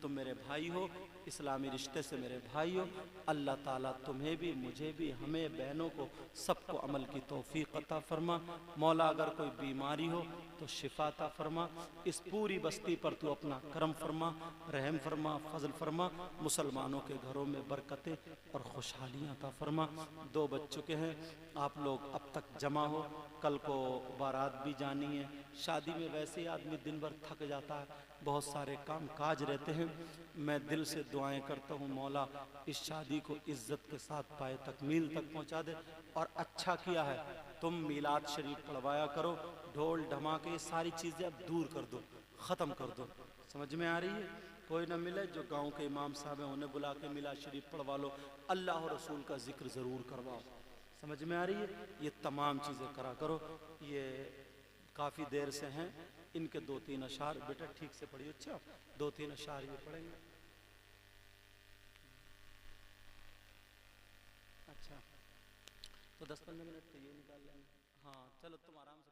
तुम मेरे भाई हो, इस्लामी रिश्ते से मेरे भाई हो। अल्लाह ताला तुम्हें भी, मुझे भी, हमें बहनों को सबको अमल की तौफीक अता फरमा। मौला अगर कोई बीमारी हो तो शिफा अता फरमा, इस पूरी बस्ती पर तू अपना करम फरमा, रहम फरमा, फजल फरमा, मुसलमानों के घरों में बरकतें और खुशहालियाँ अता फरमा। 2 बज चुके हैं, आप लोग अब तक जमा हो, कल को बारात भी जानी है। शादी में वैसे ही आदमी दिन भर थक जाता है, बहुत सारे काम काज रहते हैं। मैं दिल से दुआएं करता हूँ मौला इस शादी को इज्जत के साथ पाए तकमील तक पहुँचा दे। और अच्छा किया है तुम मीलाद शरीफ पढ़वाया करो, ढोल धमाके ये सारी चीज़ें अब दूर कर दो, ख़त्म कर दो। समझ में आ रही है? कोई ना मिले जो गांव के इमाम साहब हैं उन्हें बुला के मिलाद शरीफ पढ़वा लो, अल्लाह और रसूल का जिक्र ज़रूर करवाओ। समझ में आ रही है? ये तमाम चीज़ें करा करो। ये काफ़ी देर से हैं, इनके 2-3 अशार बेटा ठीक से पढ़िए। अच्छा 2-3 अशार ये पढ़ेंगे। अच्छा तो 10-15 मिनट तो ये निकाल लेंगे। हाँ चलो तुम आराम से